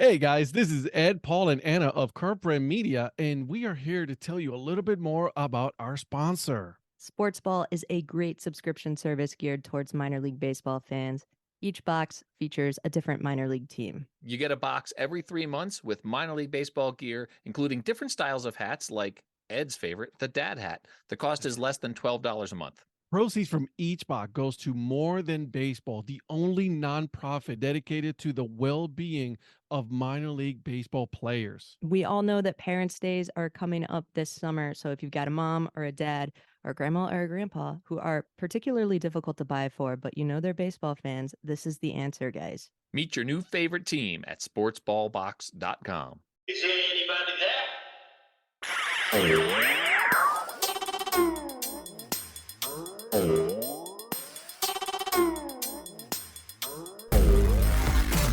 Hey guys, this is Ed, Paul, and Anna of Current Brand Media, and we are here to tell you a little bit more about our sponsor. Sportsball is a great subscription service geared towards minor league baseball fans. Each box features a different minor league team. You get a box every 3 months with minor league baseball gear, including different styles of hats like Ed's favorite, the dad hat. The cost is less than $12 a month. Proceeds from each box goes to More Than Baseball, the only nonprofit dedicated to the well-being of minor league baseball players. We all know that Parents' Days are coming up this summer, so if you've got a mom or a dad or a grandma or a grandpa who are particularly difficult to buy for, but you know they're baseball fans, this is the answer, guys. Meet your new favorite team at sportsballbox.com. Is there anybody there?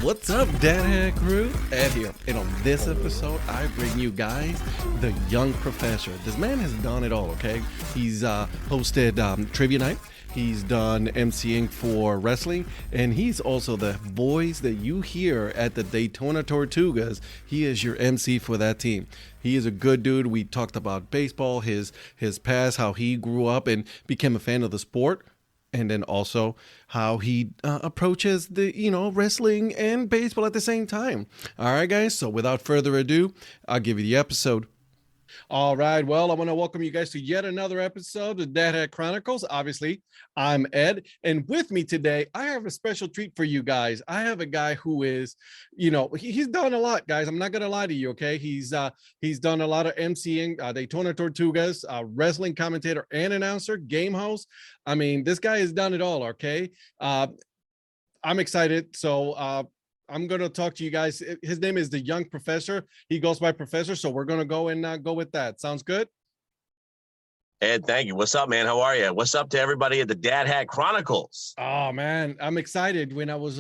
What's up, Dad Hat Crew? Ed here, and on this episode, I bring you guys the Young Professor. This man has done it all, okay? He's hosted Trivia Night. He's done emceeing for wrestling, and he's also the voice that you hear at the Daytona Tortugas. He is your MC for that team. He is a good dude. We talked about baseball, his past, how he grew up and became a fan of the sport, and then also how he approaches the, wrestling and baseball at the same time. All right, guys. So without further ado, I'll give you the episode. All right. Well, I want to welcome you guys to yet another episode of Dad Hat Chronicles. Obviously, I'm Ed, and with me today, I have a special treat for you guys. I have a guy who is, he's done a lot, guys. I'm not gonna lie to you. Okay, he's done a lot of emceeing, Daytona Tortugas, wrestling commentator and announcer, game host. I mean, this guy has done it all. Okay, I'm excited. So I'm going to talk to you guys. His name is the Young Professor. He goes by Professor. So we're going to go and go with that. Sounds good? Ed, thank you. What's up, man? How are you? What's up to everybody at the Dad Hat Chronicles? Oh man, I'm excited. When I was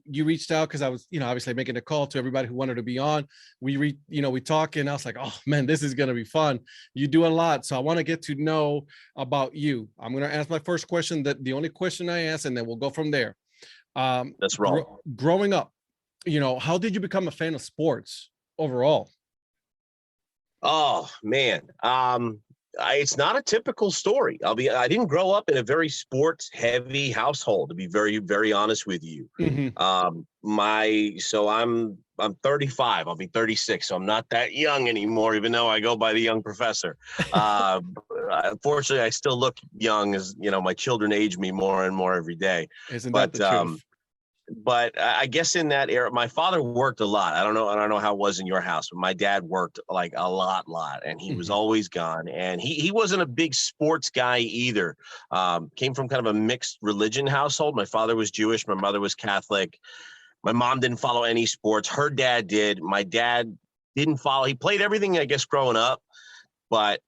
you reached out, because I was obviously making a call to everybody who wanted to be on. We talk, and I was like, oh man, this is gonna be fun. You do a lot, so I want to get to know about you. I'm gonna ask my first question, that the only question I ask, and then we'll go from there. That's wrong. Growing up, how did you become a fan of sports overall? Oh man, it's not a typical story. I didn't grow up in a very sports heavy household, to be very, very honest with you. Mhm. I'm 35. I'll be 36, so I'm not that young anymore, even though I go by the Young Professor. Unfortunately, I still look young, as my children age me more and more every day. Isn't But that the truth? but I guess in that era, my father worked a lot. I don't know how it was in your house, but my dad worked like a lot, and he was Mhm. always gone. And he wasn't a big sports guy either. Came from kind of a mixed religion household. My father was Jewish, my mother was Catholic. My mom didn't follow any sports. Her dad did. My dad didn't follow. He played everything, I guess, growing up, but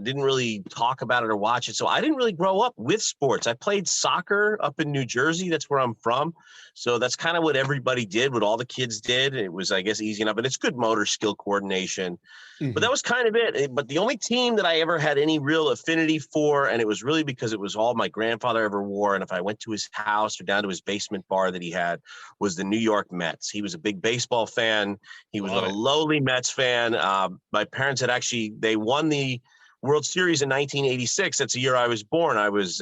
didn't really talk about it or watch it. So I didn't really grow up with sports. I played soccer up in New Jersey. That's where I'm from. So that's kind of what everybody did, what all the kids did. It was, I guess, easy enough. And it's good motor skill coordination. But Mhm. that was kind of it. But the only team that I ever had any real affinity for, and it was really because it was all my grandfather ever wore, and if I went to his house or down to his basement bar that he had, was the New York Mets. He was a big baseball fan. He was Love a it. lowly Mets fan. My parents had they won the World Series in 1986. That's the year I was born. I was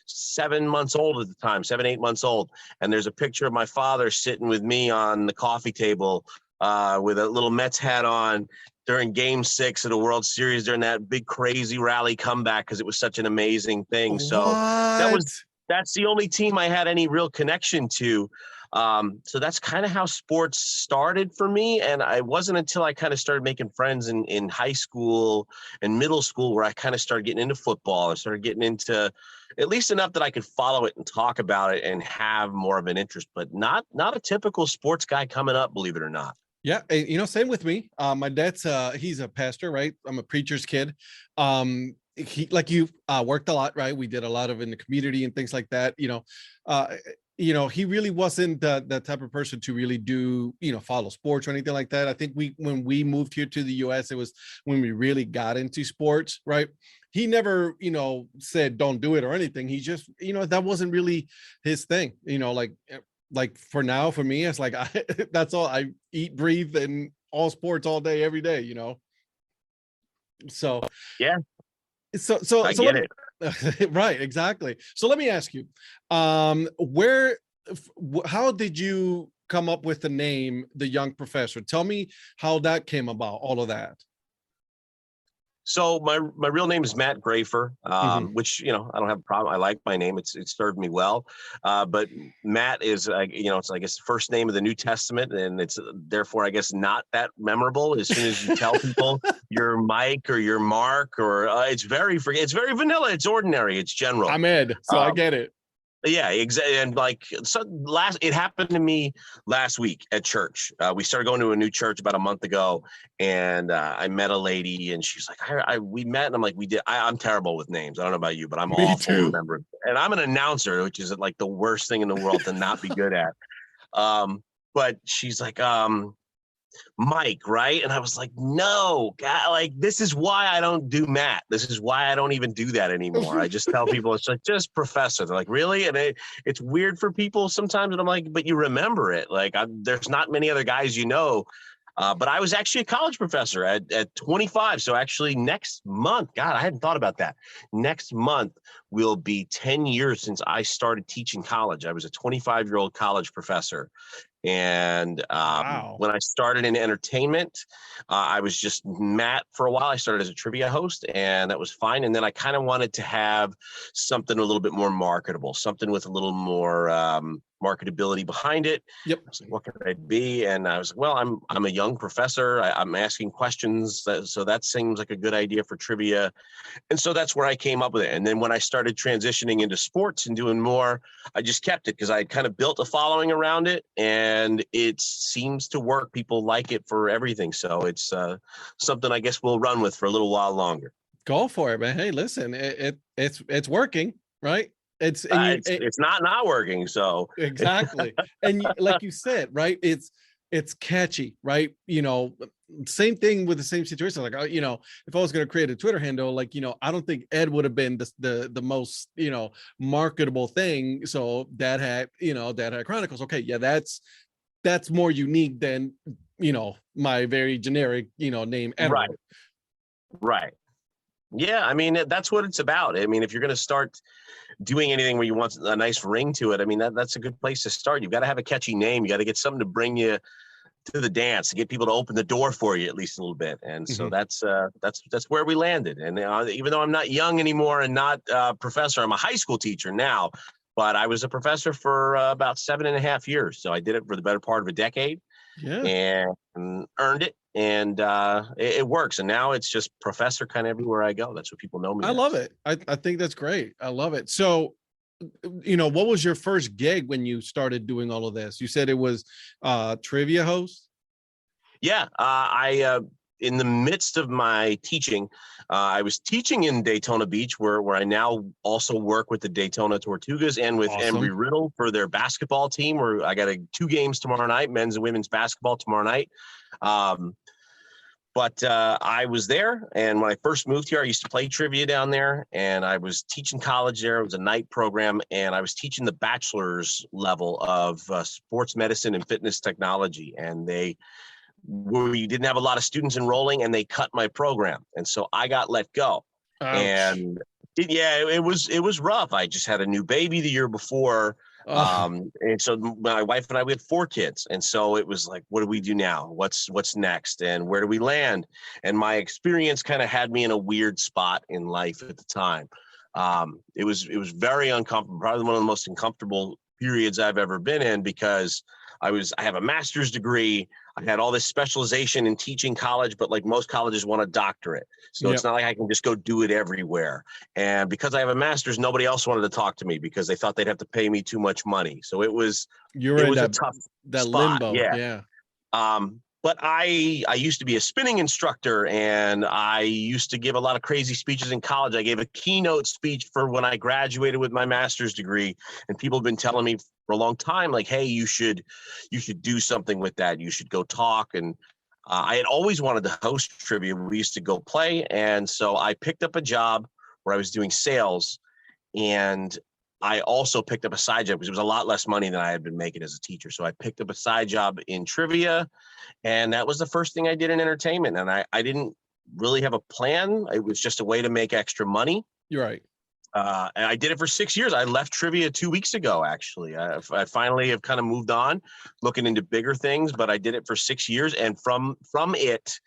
7 months old at the time, 7, 8 months old. And there's a picture of my father sitting with me on the coffee table with a little Mets hat on during Game 6 of the World Series during that big crazy rally comeback, because it was such an amazing thing. So What? that's the only team I had any real connection to. So that's kind of how sports started for me. And it wasn't until I kind of started making friends in high school and middle school where I kind of started getting into football. I started getting into at least enough that I could follow it and talk about it and have more of an interest, but not a typical sports guy coming up, believe it or not. Yeah, and, same with me. My dad's he's a pastor, right? I'm a preacher's kid. He, like you, worked a lot, right? We did a lot of in the community and things like that. Uh, he really wasn't that type of person to really do, follow sports or anything like that. I think when we moved here to the US, it was when we really got into sports, right? He never, said don't do it or anything. He just, that wasn't really his thing, like like for now, for me, it's like that's all I eat, breathe, and all sports all day, every day. So Yeah, I so get let it. me right, exactly. So let me ask you, where, how did you come up with the name, The Young Professor? Tell me how that came about, all of that. So my real name is Matt Grafer, Mhm. which I don't have a problem. I like my name; it served me well. But Matt is it's I guess the first name of the New Testament, and it's therefore I guess not that memorable. As soon as you tell people you're Mike or you're Mark, or it's very vanilla. It's ordinary. It's general. I'm Ed, so I Um, get it. Yeah, exactly. And like it happened to me last week at church. We started going to a new church about a month ago, and I met a lady, and she's like, we met, and I'm like, we did. I'm terrible with names. I don't know about you, but I'm Me awful too. remembering. And I'm an announcer, which is like the worst thing in the world to not be good at. But she's like, Mike, right? And I was like, no, God, like this is why I don't do Matt. This is why I don't even do that anymore. I just tell people it's like just Professor. They're like, really? And it's weird for people sometimes. And I'm like, but you remember it. Like there's not many other guys but I was actually a college professor at 25. So actually next month, God, I hadn't thought about that. Next month will be 10 years since I started teaching college. I was a 25-year-old college professor. And Wow. when I started in entertainment, I was just Matt for a while. I started as a trivia host, and that was fine. And then I kind of wanted to have something a little bit more marketable, something with a little more marketability behind it. Yep. I was like, what could I be? And I was like, well, I'm a young professor. I'm asking questions, so that seems like a good idea for trivia. And so that's where I came up with it. And then when I started transitioning into sports and doing more, I just kept it because I kind of built a following around it, and it seems to work. People like it for everything. So it's something I guess we'll run with for a little while longer. Go for it, man. Hey, listen, it's working, right? It's and you It's not working. So exactly. And like you said, right? It's catchy, right? Same thing with the same situation. Like, if I was going to create a Twitter handle, like, I don't think Ed would have been the most, marketable thing. So Dad had Chronicles. Okay, yeah, that's more unique than, my very generic, name Edward. Right. Yeah, I mean that's what it's about. I mean, if you're going to start doing anything where you want a nice ring to it, I mean that's a good place to start. You've got to have a catchy name. You got to get something to bring you to the dance, to get people to open the door for you at least a little bit. And so that's where we landed. And even though I'm not young anymore and not professor, I'm a high school teacher now. But I was a professor for about 7.5 years. So I did it for the better part of a decade. Yeah. And earned it. And it works. And now it's just professor kind of everywhere I go. That's what people know me I as. love it. I think that's great. I love it. So, what was your first gig when you started doing all of this? You said it was trivia host. Yeah, I in the midst of my teaching, I was teaching in Daytona Beach, where I now also work with the Daytona Tortugas and with Awesome. Embry-Riddle for their basketball team. Where I got 2 games tomorrow night, men's and women's basketball tomorrow night. But I was there, and when I first moved here, I used to play trivia down there, and I was teaching college there. It was a night program, and I was teaching the bachelor's level of sports medicine and fitness technology, and we didn't have a lot of students enrolling, and they cut my program, and so I got let go. Ouch. And it was rough. I just had a new baby the year before. And so my wife and I, we had 4 kids. And so it was like, what do we do now? What's next? And where do we land? And my experience kind of had me in a weird spot in life at the time. It was very uncomfortable, probably one of the most uncomfortable periods I've ever been in, because I have a master's degree. I had all this specialization in teaching college, but like most colleges want a doctorate. So It's not like I can just go do it everywhere. And because I have a master's, nobody else wanted to talk to me because they thought they'd have to pay me too much money. So it was a tough spot. limbo. Yeah. But I used to be a spinning instructor, and I used to give a lot of crazy speeches in college. I gave a keynote speech for when I graduated with my master's degree, and people have been telling me for a long time, like, hey, you should do something with that. You should go talk. And I had always wanted to host trivia. We used to go play. And so I picked up a job where I was doing sales, and I also picked up a side job because it was a lot less money than I had been making as a teacher. So I picked up a side job in trivia, and that was the first thing I did in entertainment. And I didn't really have a plan. It was just a way to make extra money. You're right. And I did it for 6 years. I left trivia 2 weeks ago, actually. I finally have kind of moved on, looking into bigger things, but I did it for 6 years. And from it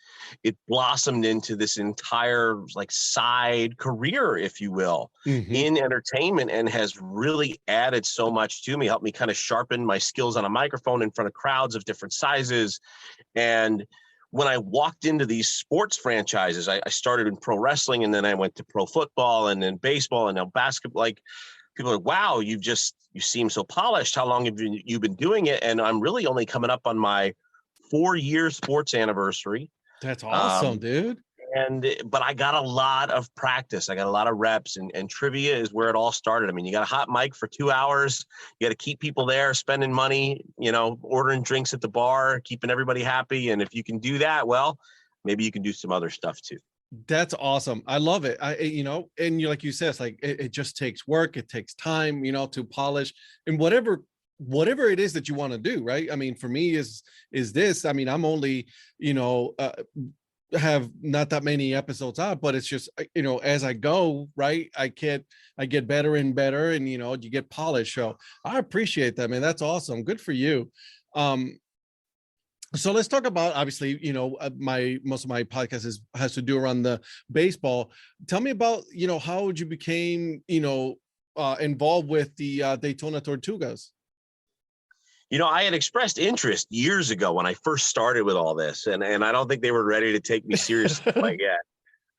blossomed into this entire like side career, if you will, in entertainment, and has really added so much to me, helped me kind of sharpen my skills on a microphone in front of crowds of different sizes. And when I walked into these sports franchises, I started in pro wrestling, and then I went to pro football, and then baseball, and now basketball. Like, people are like, wow, you seem so polished. How long have you been doing it? And I'm really only coming up on my 4-year sports anniversary. That's awesome, dude. But I got a lot of practice. I got a lot of reps, and trivia is where it all started. I mean, you got a hot mic for 2 hours. You got to keep people there, spending money, ordering drinks at the bar, keeping everybody happy. And if you can do that, well, maybe you can do some other stuff too. That's awesome. I love it. And you, like you said, it's like, it just takes work. It takes time, to polish, and whatever it is that you want to do. Right. I mean, for me is this, I mean, I'm only, have not that many episodes out, but it's just, as I go, right, I get better and better, and you get polished. So I appreciate that, man. That's awesome. Good for you. So let's talk about, obviously, most of my podcast has to do around the baseball. Tell me about, how you became, involved with the Daytona Tortugas. I had expressed interest years ago when I first started with all this, and I don't think they were ready to take me seriously quite yet.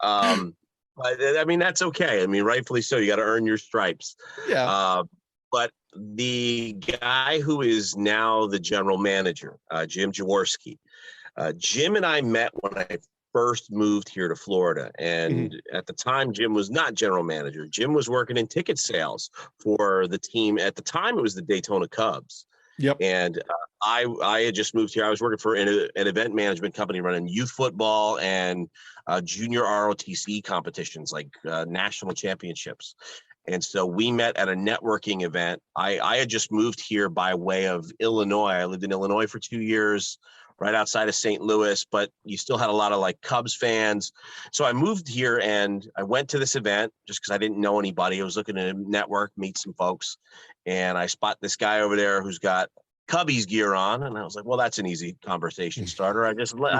But I mean, that's okay. I mean, rightfully so. You got to earn your stripes. Yeah. But the guy who is now the general manager, Jim Jaworski, Jim and I met when I first moved here to Florida. And at the time, Jim was not general manager. Jim was working in ticket sales for the team. At the time, it was the Daytona Cubs. Yep. And I had just moved here. I was working for an event management company running youth football and junior ROTC competitions, like national championships. And so we met at a networking event. I had just moved here by way of Illinois. I lived in Illinois for 2 years, right outside of St. Louis, but you still had a lot of like Cubs fans. So I moved here and I went to this event just because I didn't know anybody. I was looking to network, meet some folks. And I spot this guy over there who's got Cubbies gear on. And I was like, well, that's an easy conversation starter. I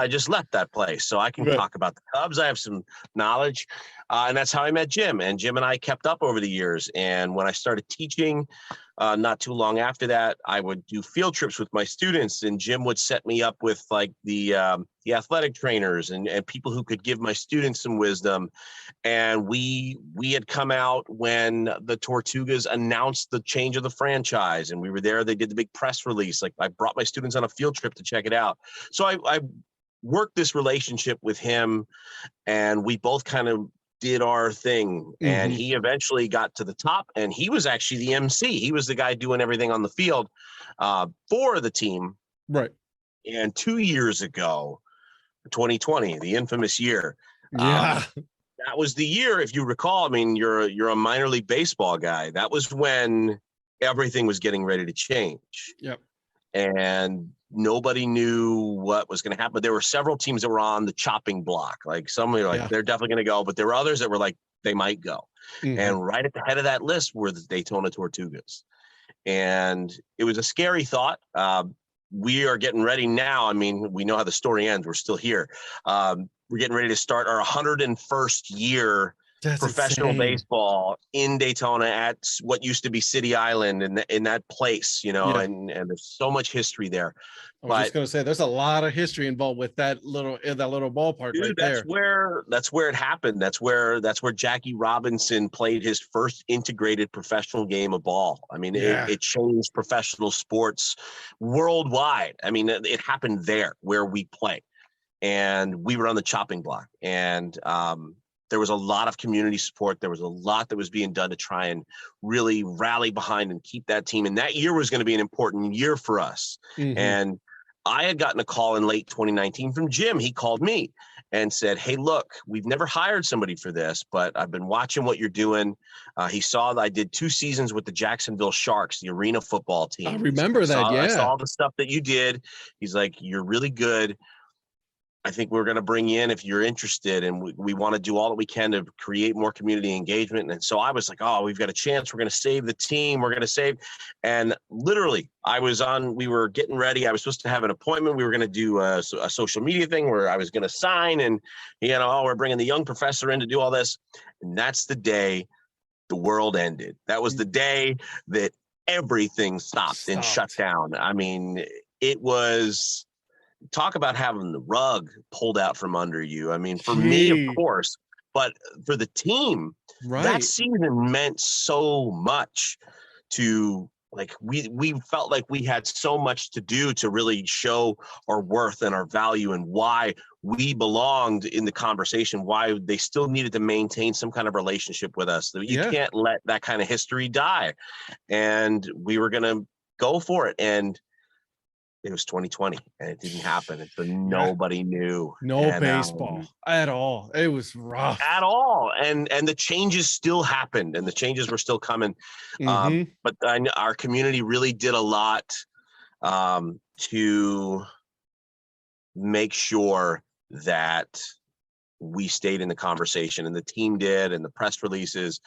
just left that place, so I can talk about the Cubs. I have some knowledge. And that's how I met Jim. And Jim and I kept up over the years. And when I started teaching, not too long after that, I would do field trips with my students, and Jim would set me up with like the athletic trainers and people who could give my students some wisdom. And we had come out when the Tortugas announced the change of the franchise, and we were there. They did the big press release. Like, I brought my students on a field trip to check it out. So I worked this relationship with him, and we both kind of did our thing. And he eventually got to the top, and he was actually the MC. He was the guy doing everything on the field for the team. Right. And 2 years ago, 2020, the infamous year, that was the year, if you recall. I mean, you're a minor league baseball guy. That was when everything was getting ready to change. Yep. And nobody knew what was going to happen. There were several teams that were on the chopping block. Like, some were like, they're definitely going to go, but there were others that were like, they might go. And right at the head of that list were the Daytona Tortugas. And it was a scary thought. We are getting ready now. I mean, we know how the story ends. We're still here. We're getting ready to start our 101st year professional baseball in Daytona at what used to be City Island, in that place, and there's so much history there. I was just going to say, there's a lot of history involved with that little ballpark, dude, right there. That's where it happened. That's where Jackie Robinson played his first integrated professional game of ball. I mean, it changed professional sports worldwide. I mean, it happened there where we play, and we were on the chopping block, and there was a lot of community support. There was a lot that was being done to try and really rally behind and keep that team. And that year was going to be an important year for us. And I had gotten a call in late 2019 from Jim. He called me and said, hey, look, we've never hired somebody for this, but I've been watching what you're doing. He saw that I did 2 seasons with the Jacksonville Sharks, the arena football team. I remember that, I yeah. saw the stuff that you did. He's like, you're really good. I think we're going to bring you in if you're interested, and we want to do all that we can to create more community engagement. And so I was like, oh, we've got a chance. We're going to save the team. We're going to save. And literally, we were getting ready. I was supposed to have an appointment. We were going to do a social media thing where I was going to sign, and, we're bringing the young professor in to do all this. And that's the day the world ended. That was the day that everything stopped and shut down. I mean, it was... Talk about having the rug pulled out from under you. I mean, for me, of course, but for the team, that season meant so much to, like, we felt like we had so much to do to really show our worth and our value and why we belonged in the conversation, why they still needed to maintain some kind of relationship with us. You can't let that kind of history die. And we were going to go for it. And it was 2020 and it didn't happen. And so nobody knew. No baseball at all. It was rough. At all. And the changes still happened and the changes were still coming. But our community really did a lot to make sure that we stayed in the conversation, and the team did, and the press releases.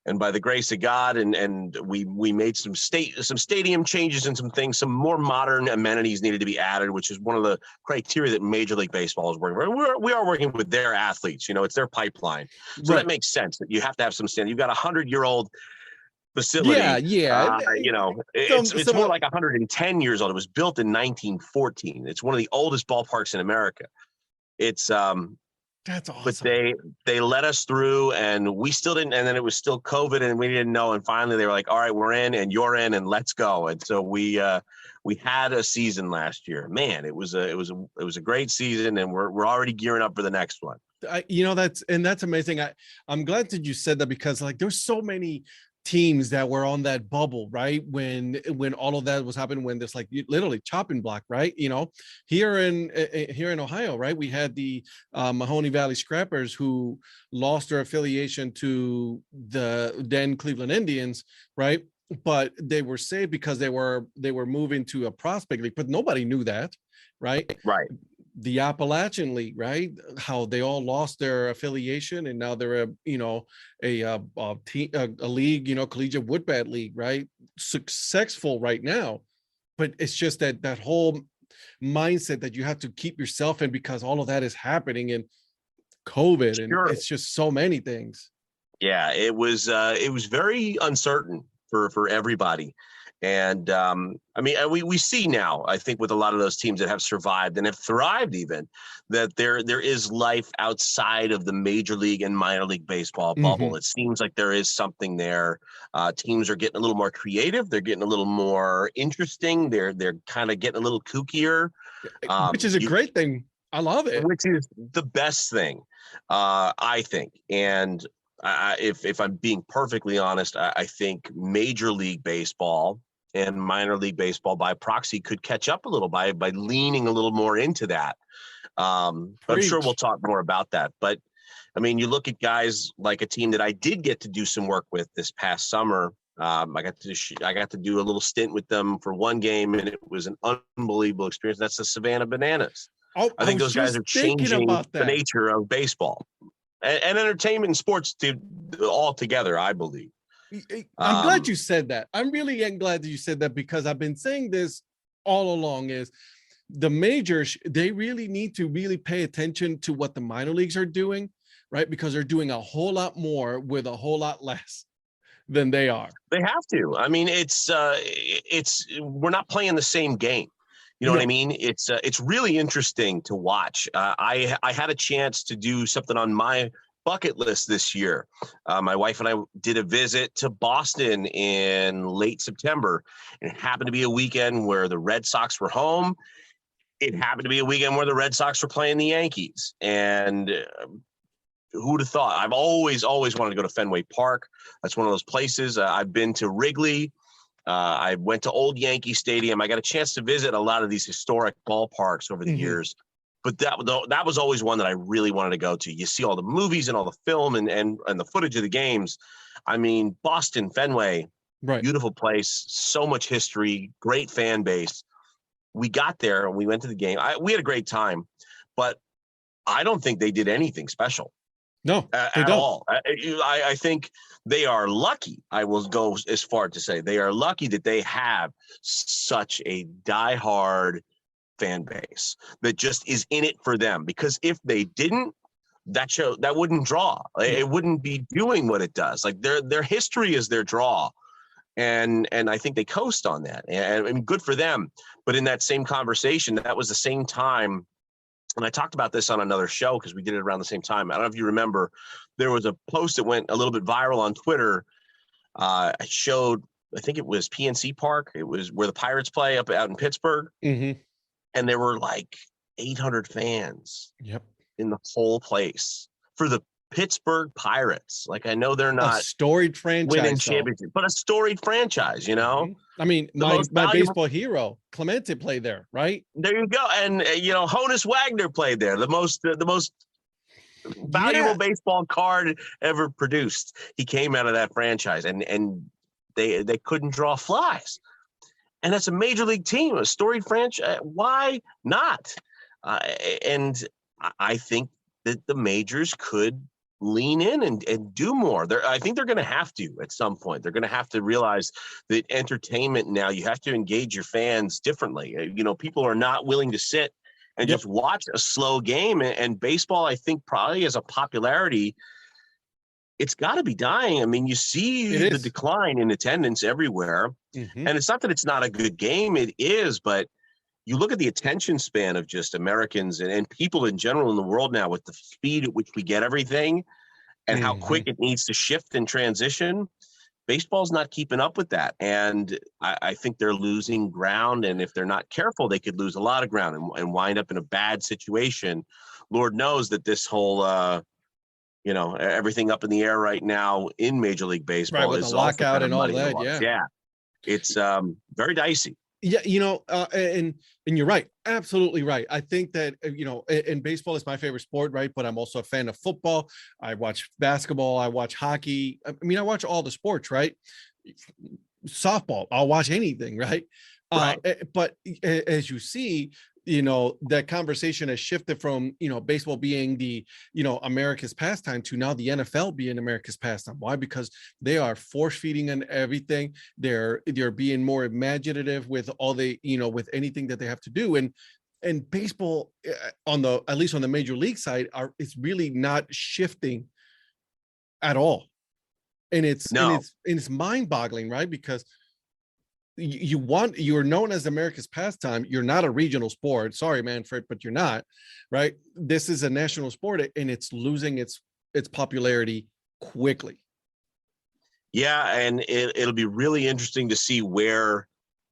And by the grace of God, and we made some stadium changes and some things, some more modern amenities needed to be added, which is one of the criteria that Major League Baseball is working with. We are working with their athletes, it's their pipeline. So that makes sense that you have to have some standard. You've got a 100-year-old facility. It's more like 110 years old. It was built in 1914. It's one of the oldest ballparks in America. It's That's awesome. But they let us through, and we still didn't. And then it was still COVID, and we didn't know. And finally, they were like, "All right, we're in, and you're in, and let's go." And so we had a season last year. Man, it was a great season, and we're already gearing up for the next one. That's amazing. I'm glad that you said that, because like there's so many teams that were on that bubble, right? When all of that was happening, when there's like literally chopping block, right? Here in Ohio, right? We had the Mahoney Valley Scrappers, who lost their affiliation to the then Cleveland Indians, right? But they were saved because they were moving to a prospect league, but nobody knew that, right? Right. The Appalachian League, right? How they all lost their affiliation, and now they're a league, collegiate woodbat league, right? Successful right now, but it's just that whole mindset that you have to keep yourself in, because all of that is happening in COVID, and it's just so many things. Yeah, it was very uncertain for everybody. And we see now, I think, with a lot of those teams that have survived and have thrived, even, that there is life outside of the Major League and minor league baseball bubble. It seems like there is something there. Teams are getting a little more creative. They're getting a little more interesting. They're kind of getting a little kookier, which is a great thing. I love it. Which is the best thing, I think. And if I'm being perfectly honest, I think Major League Baseball and minor league baseball by proxy could catch up a little by leaning a little more into that. I'm sure we'll talk more about that. But I mean, you look at guys like a team that I did get to do some work with this past summer. I got to do a little stint with them for one game, and it was an unbelievable experience. That's the Savannah Bananas. I think those guys are changing the nature of baseball and entertainment and sports all together, I believe. I'm glad you said that. I'm really glad that you said that, because I've been saying this all along, is the majors, they really need to really pay attention to what the minor leagues are doing, right? Because they're doing a whole lot more with a whole lot less than they are. They have to. I mean, it's we're not playing the same game. You know what I mean? It's really interesting to watch. I had a chance to do something on my bucket list this year. My wife and I did a visit to Boston in late September, and it happened to be a weekend where the Red Sox were home. It happened to be a weekend where the Red Sox were playing the Yankees. And who'd have thought? I've always wanted to go to Fenway Park. That's one of those places. I've been to Wrigley. I went to Old Yankee Stadium. I got a chance to visit a lot of these historic ballparks over the years. But that was always one that I really wanted to go to. You see all the movies and all the film and the footage of the games. I mean, Boston, Fenway, Right. beautiful place, so much history, great fan base. We got there and we went to the game. We had a great time, but I don't think they did anything special. No, they At don't. all. I think they are lucky. I will go as far to say they are lucky that they have such a diehard fan base that just is in it for them. Because if they didn't, that wouldn't draw. It wouldn't be doing what it does. Like their history is their draw, and I think they coast on that. And good for them. But in that same conversation, that was the same time. And I talked about this on another show because we did it around the same time. I don't know if you remember, there was a post that went a little bit viral on Twitter. I showed, I think it was PNC Park. It was where the Pirates play out in Pittsburgh. Mm-hmm. And there were like 800 fans Yep. in the whole place for the Pittsburgh Pirates. Like, I know they're A not storied franchise. winning though. championship, but a storied franchise, you know? Mhm. I mean, The my most valuable- baseball hero, Clemente, played there, right? There you go. And Honus Wagner played there, the most valuable Yeah. baseball card ever produced. He came out of that franchise, and they couldn't draw flies. And that's a major league team, a storied franchise. Why not? And I think that the majors could lean in and do more. I think they're going to have to at some point. They're going to have to realize that entertainment now, you have to engage your fans differently. People are not willing to sit and just watch a slow game. And baseball, I think, probably as a popularity, it's got to be dying. I mean, you see the decline in attendance everywhere. Mm-hmm. And it's not that it's not a good game. It is, but you look at the attention span of just Americans and people in general in the world now, with the speed at which we get everything and how quick it needs to shift and transition. Baseball's not keeping up with that. And I think they're losing ground. And if they're not careful, they could lose a lot of ground and wind up in a bad situation. Lord knows that this whole, everything up in the air right now in Major League Baseball, right, with is the lockout and all muddying the that. waters. Yeah. It's very dicey. Yeah, and you're right, absolutely right. I think that and baseball is my favorite sport, right? But I'm also a fan of football. I watch basketball. I watch hockey. I mean, I watch all the sports, right? Softball. I'll watch anything, right? Right. But as you see, that conversation has shifted from baseball being the America's pastime to now the NFL being America's pastime. Why? Because they are force feeding and everything. They're being more imaginative with all with anything that they have to do. And baseball at least on the major league side is really not shifting at all. And it's mind-boggling, right? Because you're known as America's pastime. You're not a regional sport. Sorry, Manfred, but you're not, right? This is a national sport, and it's losing its popularity quickly. Yeah, and it'll be really interesting to see where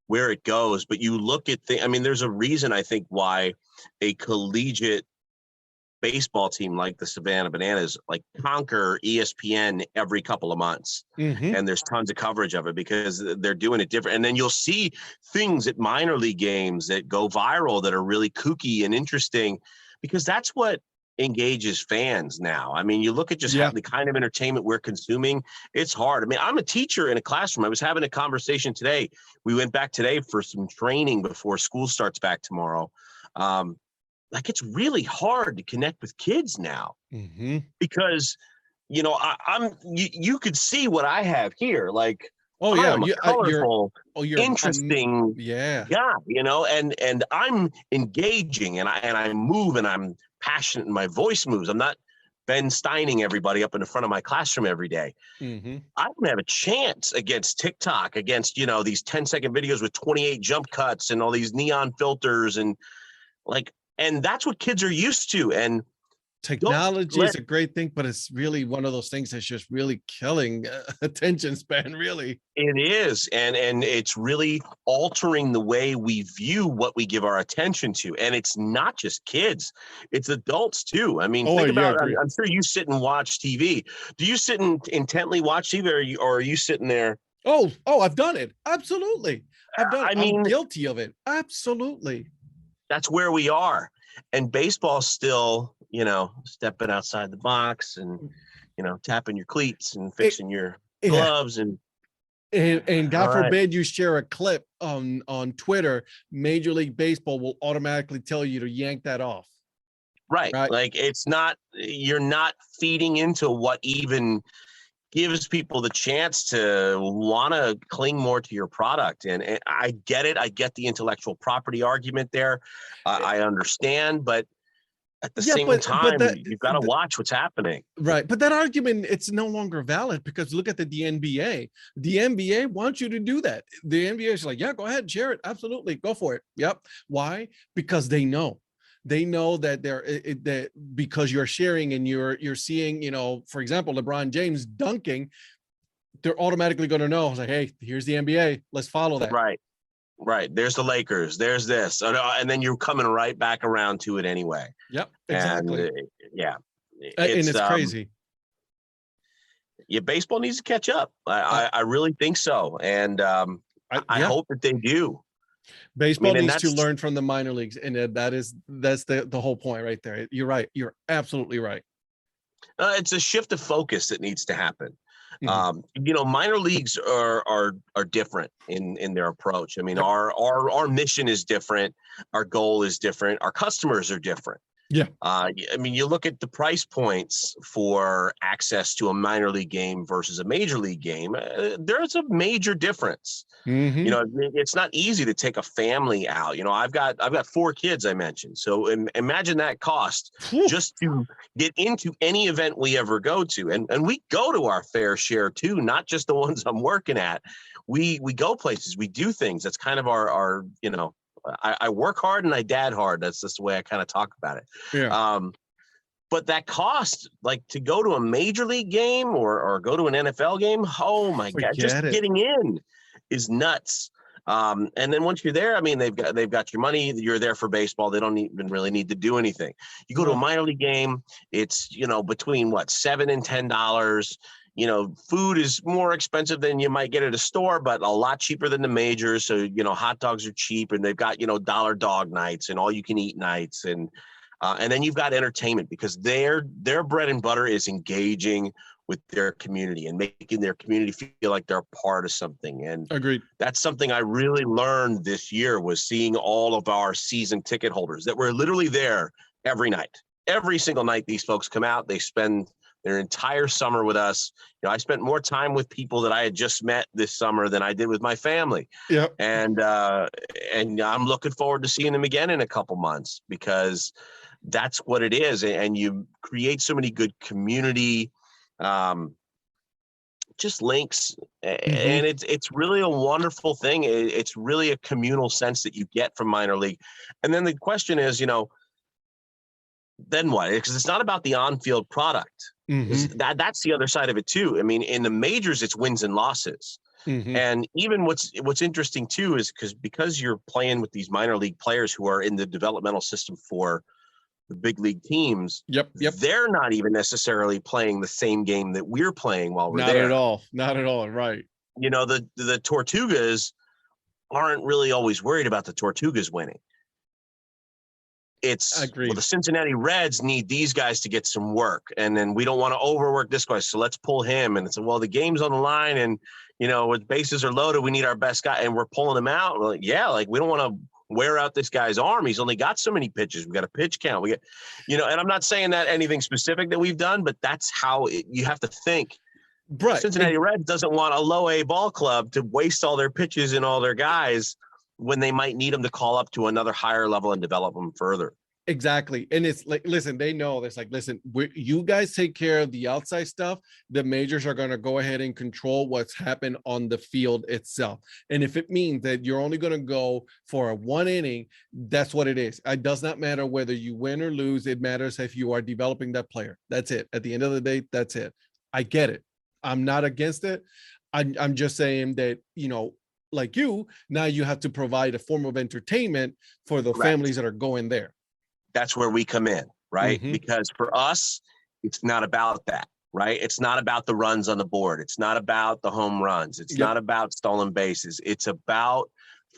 it goes. But you look at there's a reason, I think, why a collegiate baseball team like the Savannah Bananas conquer ESPN every couple of months. Mm-hmm. And there's tons of coverage of it because they're doing it different. And then you'll see things at minor league games that go viral that are really kooky and interesting, because that's what engages fans now. I mean, you look at just the kind of entertainment we're consuming. It's hard. I mean, I'm a teacher in a classroom. I was having a conversation today. We went back today for some training before school starts back tomorrow. It's really hard to connect with kids now, because, you could see what I have here. I'm a colorful, you're interesting guy, and I'm engaging and I move and I'm passionate and my voice moves. I'm not Ben Steining everybody up in the front of my classroom every day. Mm-hmm. I don't have a chance against TikTok, against, these 10-second videos with 28 jump cuts and all these neon filters and that's what kids are used to. And technology is a great thing, but it's really one of those things that's just really killing attention span, really. It is. And it's really altering the way we view what we give our attention to. And it's not just kids, it's adults too. I mean, think about it. I'm sure you sit and watch TV. Do you sit and intently watch TV or are you sitting there? Oh, I've done it. Absolutely. I I'm mean, guilty of it. Absolutely. that's where we are. And baseball's still, stepping outside the box and, tapping your cleats and fixing your Yeah. gloves And God all right. forbid you share a clip on Twitter, Major League Baseball will automatically tell you to yank that off. Right. Right. Like you're not feeding into what even gives people the chance to want to cling more to your product. And I get it. I get the intellectual property argument there. I understand, but at the same time, you've got to watch what's happening. Right. But that argument, it's no longer valid because look at the NBA. The NBA wants you to do that. The NBA is like, yeah, go ahead, share it. Absolutely. Go for it. Yep. Why? Because they know that that because you're sharing and you're seeing, for example, LeBron James dunking, they're automatically going to know. It's like, hey, here's the NBA. Let's follow that. Right. There's the Lakers. There's this. And then you're coming right back around to it anyway. Yep. Exactly. And, yeah. And it's crazy. Yeah. Baseball needs to catch up. I really think so. And I hope that they do. Baseball needs to learn from the minor leagues, and that's the whole point right there. You're right. You're absolutely right. It's a shift of focus that needs to happen. Mm-hmm. Minor leagues are different in their approach. I mean, our mission is different. Our goal is different. Our customers are different. Yeah. I mean, you look at the price points for access to a minor league game versus a major league game. There's a major difference. Mm-hmm. It's not easy to take a family out. I've got 4 kids, I mentioned. So imagine that cost just to get into any event we ever go to. And we go to our fair share too, not just the ones I'm working at. We go places, we do things. That's kind of our I work hard and I dad hard. That's just the way I kind of talk about it. Yeah. But that cost, like to go to a major league game or go to an NFL game, oh my God, just getting in is nuts. And then once you're there, I mean, they've got your money. You're there for baseball. They don't even really need to do anything. You go to a minor league game, it's between $7 and $10. Food is more expensive than you might get at a store, but a lot cheaper than the majors. So, hot dogs are cheap and they've got, dollar dog nights and all you can eat nights. And then you've got entertainment because their bread and butter is engaging with their community and making their community feel like they're a part of something. And agreed. That's something I really learned this year was seeing all of our season ticket holders that were literally there every night. Every single night, these folks come out, they spend their entire summer with us. I spent more time with people that I had just met this summer than I did with my family. Yeah. And I'm looking forward to seeing them again in a couple months because that's what it is. And you create so many good community just links. And it's really a wonderful thing. It's really a communal sense that you get from minor league. And then the question is, then what? Because it's not about the on-field product. That's the other side of it too. I mean, in the majors, it's wins and losses. And even what's interesting too is because you're playing with these minor league players who are in the developmental system for the big league teams. Yep. They're not even necessarily playing the same game that we're playing while we're there. Not at all. Right. The Tortugas aren't really always worried about the Tortugas winning. It's agreed. Well, the Cincinnati Reds need these guys to get some work, and then we don't want to overwork this guy, so let's pull him. And it's the game's on the line, and with bases are loaded, we need our best guy, and we're pulling him out. We're like, we don't want to wear out this guy's arm. He's only got so many pitches. We got a pitch count. We get, and I'm not saying that anything specific that we've done, but that's how you have to think. Right. Cincinnati Reds doesn't want a low A ball club to waste all their pitches and all their guys when they might need them to call up to another higher level and develop them further. Exactly. And it's like, listen, they know this, like, listen, you guys take care of the outside stuff. The majors are going to go ahead and control what's happened on the field itself. And if it means that you're only going to go for a 1 inning, that's what it is. It does not matter whether you win or lose. It matters if you are developing that player. That's it. At the end of the day, that's it. I get it. I'm not against it. I'm just saying that, like now you have to provide a form of entertainment for the families that are going there. That's where we come in, right? Because for us, it's not about that. right? It's not about the runs on the board. It's not about the home runs. It's not about stolen bases. It's about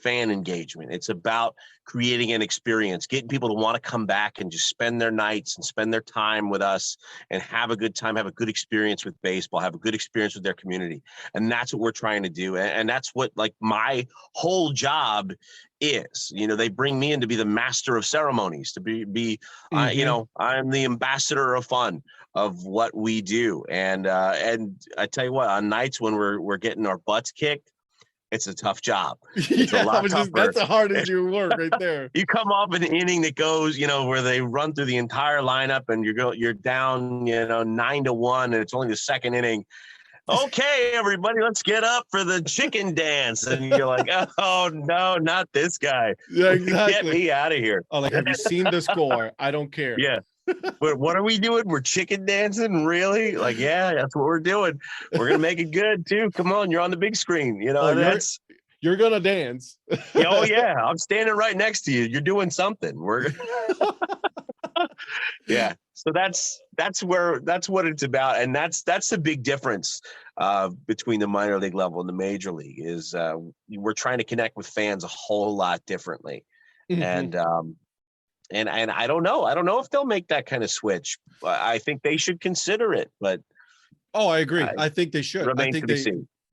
fan engagement. It's about creating an experience, getting people to want to come back and just spend their nights and spend their time with us and have a good time, have a good experience with baseball, have a good experience with their community. And that's what we're trying to do. And that's what like my whole job is. You know, they bring me in to be the master of ceremonies, to be you know, I'm the ambassador of fun of what we do. And I tell you what, on nights when we're getting our butts kicked, it's a tough job. It's a lot tougher. That's the hardest you work right there. You come off an inning that goes, you know, where they run through the entire lineup and you're down, you know, 9-1, and it's only the second inning. Okay, everybody, let's get up for the chicken dance. And you're like, oh no, not this guy. Yeah, exactly. Get me out of here. Oh, like, have you seen the score? I don't care. Yeah. But what are we doing? We're chicken dancing? Really? Like, yeah, that's what we're doing. We're going to make it good too. Come on, you're on the big screen. You know, you're going to dance. Oh yeah. I'm standing right next to you. You're doing something. Yeah. So that's what it's about. And that's the big difference between the minor league level and the major league is we're trying to connect with fans a whole lot differently. And I don't know. I don't know if they'll make that kind of switch. I think they should consider it. But I agree. I think they should. I think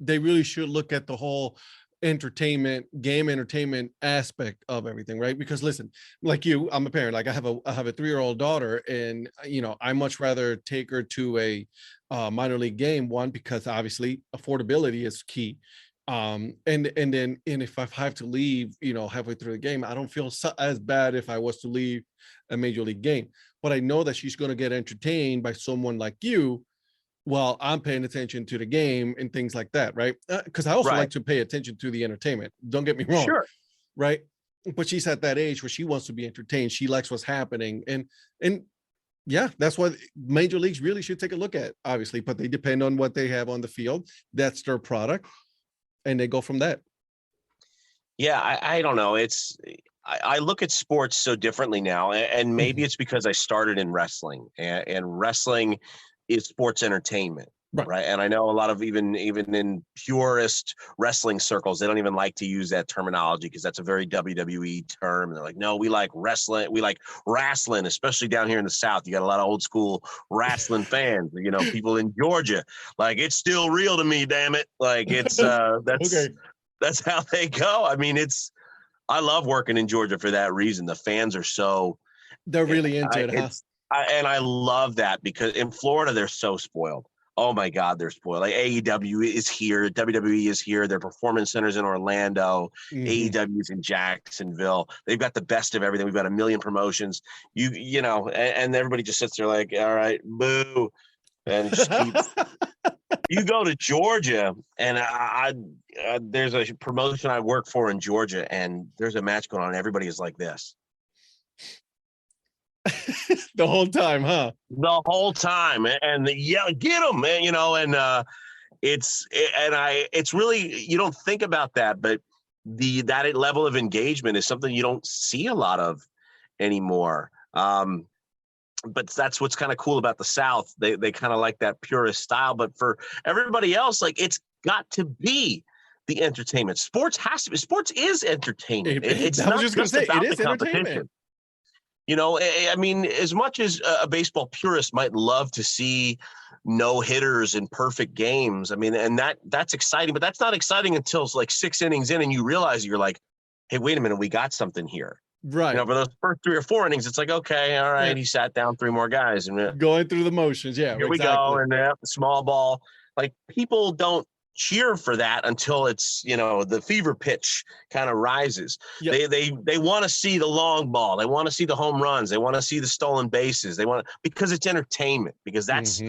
they really should look at the whole game entertainment aspect of everything, right? Because listen, like you, I'm a parent. Like I have a 3-year-old daughter, and you know, I much rather take her to a minor league game. One, because obviously affordability is key. And if I have to leave, you know, halfway through the game, I don't feel as bad if I was to leave a major league game. But I know that she's going to get entertained by someone like you while I'm paying attention to the game and things like that, right? Because I also like to pay attention to the entertainment. Don't get me wrong. Sure. Right. But she's at that age where she wants to be entertained. She likes what's happening. And yeah, that's what major leagues really should take a look at, obviously. But they depend on what they have on the field. That's their product. And they go from that. Yeah, I don't know. I look at sports so differently now, and maybe it's because I started in wrestling, and wrestling is sports entertainment, right? And I know a lot of even in purist wrestling circles, they don't even like to use that terminology because that's a very WWE term. And they're like, no, we like wrestling. We like wrestling, especially down here in the South. You got a lot of old school wrestling fans, you know, people in Georgia. Like, it's still real to me, damn it. Like, it's that's how they go. I mean, I love working in Georgia for that reason. The fans are they're really into it, huh? And I love that because in Florida, they're so spoiled. Oh my God, they're spoiled. Like AEW is here, WWE is here. Their performance centers in Orlando, AEW is in Jacksonville. They've got the best of everything. We've got a million promotions. You know, and everybody just sits there like, all right, boo, and just keeps. You go to Georgia, and there's a promotion I work for in Georgia, and there's a match going on. And everybody is like this. The whole time, huh? The whole time, and get them, man. You know, and it's really, you don't think about that, but that level of engagement is something you don't see a lot of anymore. But that's what's kind of cool about the South. They kind of like that purist style, but for everybody else, like, it's got to be the entertainment. Sports is entertainment. It's not just about the competition. You know, I mean, as much as a baseball purist might love to see no hitters and perfect games, I mean, and that's exciting, but that's not exciting until it's like 6 innings in and you realize you're like, hey, wait a minute, we got something here. Right. You know, for those first 3 or 4 innings, it's like, okay, all right, he sat down 3 more guys. And going through the motions, yeah. Here we go, and the small ball. Like, people don't cheer for that until it's, you know, the fever pitch kind of rises. Yep. They want to see the long ball. They want to see the home runs. They want to see the stolen bases. Because it's entertainment, because that's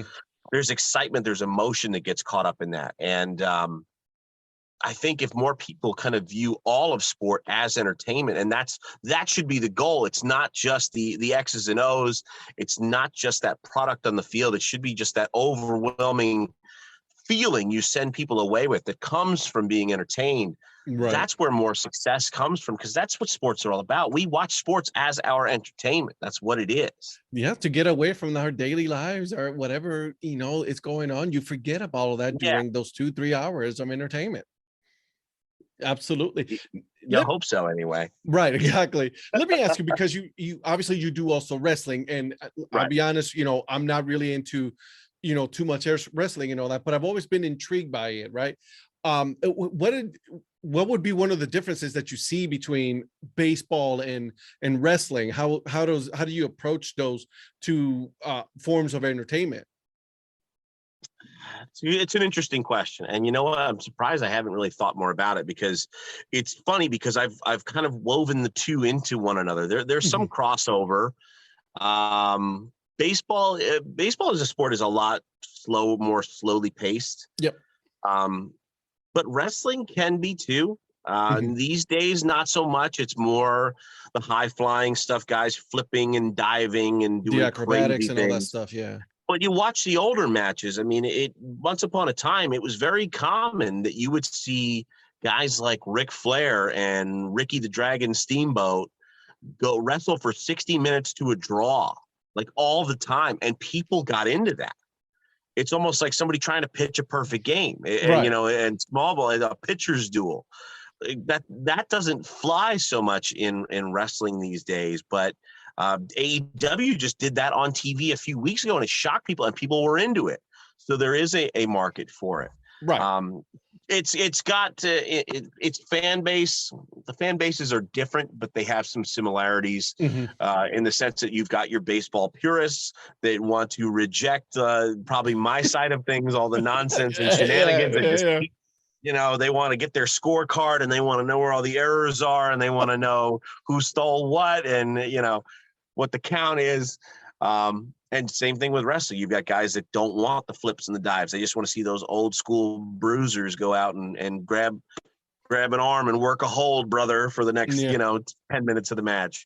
there's excitement, there's emotion that gets caught up in that. And I think if more people kind of view all of sport as entertainment, and that should be the goal. It's not just the X's and O's. It's not just that product on the field. It should be just that overwhelming feeling you send people away with that comes from being entertained Right. That's where more success comes from, because that's what sports are all about. We watch sports as our entertainment. That's what it is. Yeah, to get away from our daily lives or whatever, is going on. You forget about all that Yeah. during those 2-3 hours of entertainment. Absolutely. You hope so anyway. Right, exactly. Let me ask you, because you obviously you do also wrestling, and I'll Right. be honest, I'm not really into, too much wrestling and all that, but I've always been intrigued by it, right? What would be one of the differences that you see between baseball and wrestling? How do you approach those two forms of entertainment? It's an interesting question, and you know what? I'm surprised I haven't really thought more about it, because it's funny, because I've kind of woven the two into one another. There's some crossover. Baseball as a sport is a lot more slowly paced. Yep. But wrestling can be too. Mhm. These days, not so much. It's more the high flying stuff, guys flipping and diving and doing The acrobatics crazy and all that things. stuff, yeah. But you watch the older matches. I mean, once upon a time, it was very common that you would see guys like Ric Flair and Ricky the Dragon Steamboat go wrestle for 60 minutes to a draw, like all the time. And people got into that. It's almost like somebody trying to pitch a perfect game, Right. and small ball, a pitcher's duel. That doesn't fly so much in wrestling these days, but AEW just did that on TV a few weeks ago, and it shocked people, and people were into it. So there is a market for it. Right. It's got its fan base. The fan bases are different, but they have some similarities Mhm. in the sense that you've got your baseball purists that want to reject probably my side of things, all the nonsense and shenanigans that just keep, they want to get their scorecard, and they want to know where all the errors are, and they want to know who stole what, and what the count is. And same thing with wrestling. You've got guys that don't want the flips and the dives. They just want to see those old school bruisers go out and grab an arm and work a hold, brother, for the next 10 minutes of the match.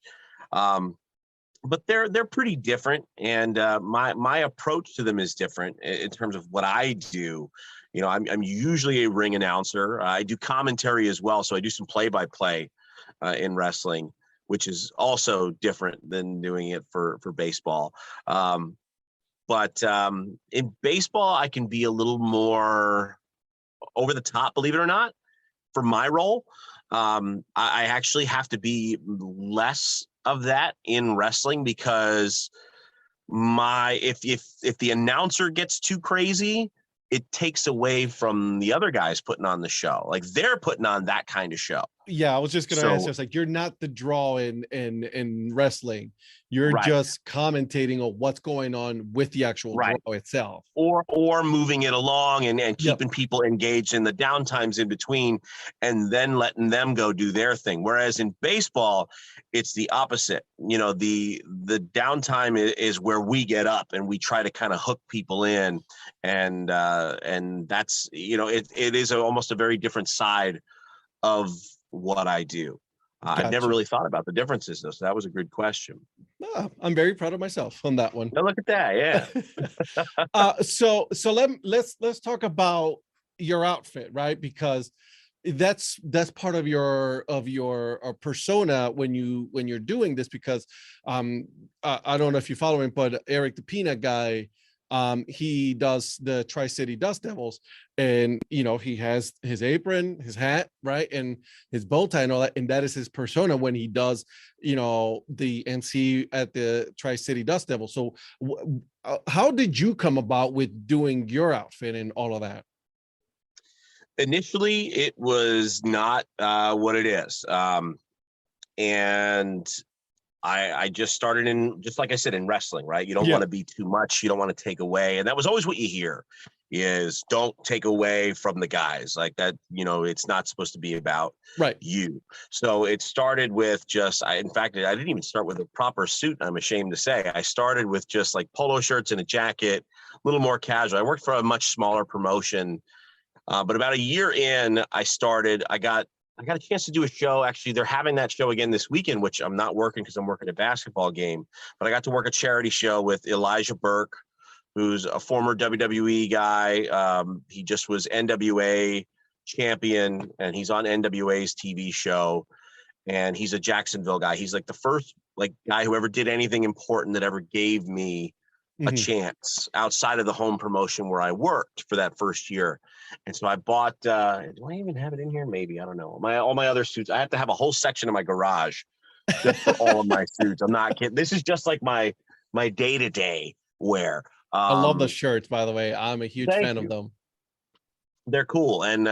But they're pretty different, and my approach to them is different in terms of what I do. I'm usually a ring announcer. I do commentary as well, so I do some play-by-play in wrestling, which is also different than doing it for baseball. But in baseball, I can be a little more over the top, believe it or not, for my role. I actually have to be less of that in wrestling, because if the announcer gets too crazy, it takes away from the other guys putting on the show. Like, they're putting on that kind of show. Yeah, I was just gonna answer. It's like, you're not the draw in wrestling. You're Right. just commentating on what's going on with the actual Right. draw itself. Or moving it along and keeping people engaged in the downtimes in between, and then letting them go do their thing. Whereas in baseball, it's the opposite. The downtime is where we get up and we try to kind of hook people in, and that's it is almost a very different side of what I do. I've never Gotcha. really thought about the differences, though. So that was a good question. I'm very proud of myself on that one. Now look at that. Yeah. So let's talk about your outfit, right? Because that's part of your persona when you're doing this, because I don't know if you follow him, but Eric the Peanut Guy, he does the Tri-City Dust Devils, and he has his apron, his hat, right, and his bow tie and all that, and that is his persona when he does the NC at the Tri-City Dust Devils. So how did you come about with doing your outfit and all of that? Initially, it was not what it is, and I just started just like I said, in wrestling, right? You don't want to be too much. You don't want to take away. And that was always what you hear, is don't take away from the guys like that. It's not supposed to be about you. So it started with in fact, I didn't even start with a proper suit. I'm ashamed to say. I started with just like polo shirts and a jacket, a little more casual. I worked for a much smaller promotion. But about a year in, I got a chance to do a show. Actually, they're having that show again this weekend, which I'm not working because I'm working a basketball game. But I got to work a charity show with Elijah Burke, who's a former WWE guy. He just was NWA champion, and he's on NWA's TV show, and he's a Jacksonville guy. He's like the first like guy who ever did anything important that ever gave me a chance outside of the home promotion where I worked for that first year. And so I bought, do I even have it in here? Maybe, I don't know. All my other suits, I have to have a whole section in my garage just for all of my suits. I'm not kidding. This is just like my day-to-day wear. I love the shirts, by the way. I'm a huge fan of them. They're cool. And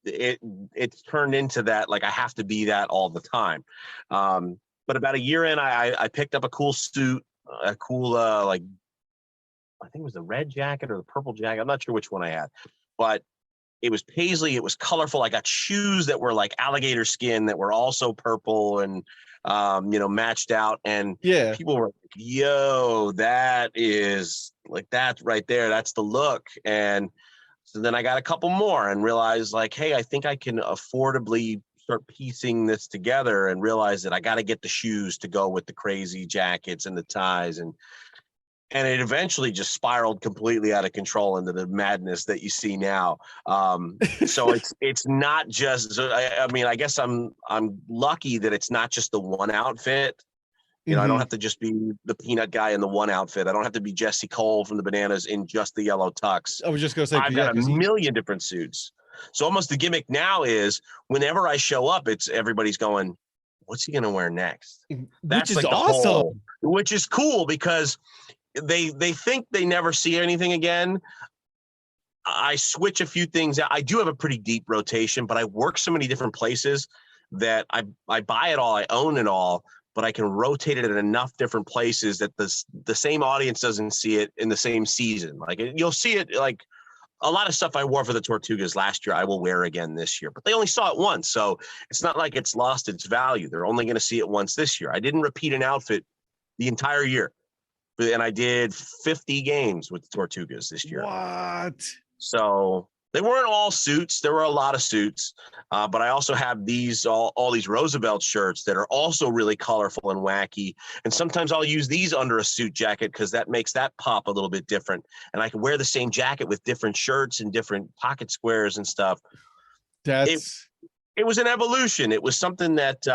it's turned into that, like I have to be that all the time. But about a year in, I picked up a cool suit, a cool like I think it was the red jacket or the purple jacket. I'm not sure which one I had, but it was paisley. It was colorful. I got shoes that were like alligator skin that were also purple and matched out. And people were like, yo, that is like that right there. That's the look. And so then I got a couple more and realized like, hey, I think I can affordably start piecing this together, and realize that I got to get the shoes to go with the crazy jackets and the ties, and it eventually just spiraled completely out of control into the madness that you see now. So it's not just, I mean, I guess I'm lucky that it's not just the one outfit. You know, I don't have to just be the peanut guy in the one outfit. I don't have to be Jesse Cole from the Bananas in just the yellow tux. I was just going to say, I've got a million different suits. So almost the gimmick now is whenever I show up, it's everybody's going, what's he going to wear next? That's like awesome. Which is cool because they think they never see anything again. I switch a few things out. I do have a pretty deep rotation, but I work so many different places that I buy it all. I own it all, but I can rotate it in enough different places that the same audience doesn't see it in the same season. Like you'll see it like a lot of stuff I wore for the Tortugas last year, I will wear again this year, but they only saw it once. So it's not like it's lost its value. They're only going to see it once this year. I didn't repeat an outfit the entire year. And I did 50 games with the Tortugas this year. What? So they weren't all suits. There were a lot of suits. But I also have all these Roosevelt shirts that are also really colorful and wacky. And sometimes I'll use these under a suit jacket because that makes that pop a little bit different. And I can wear the same jacket with different shirts and different pocket squares and stuff. It was an evolution. It was something that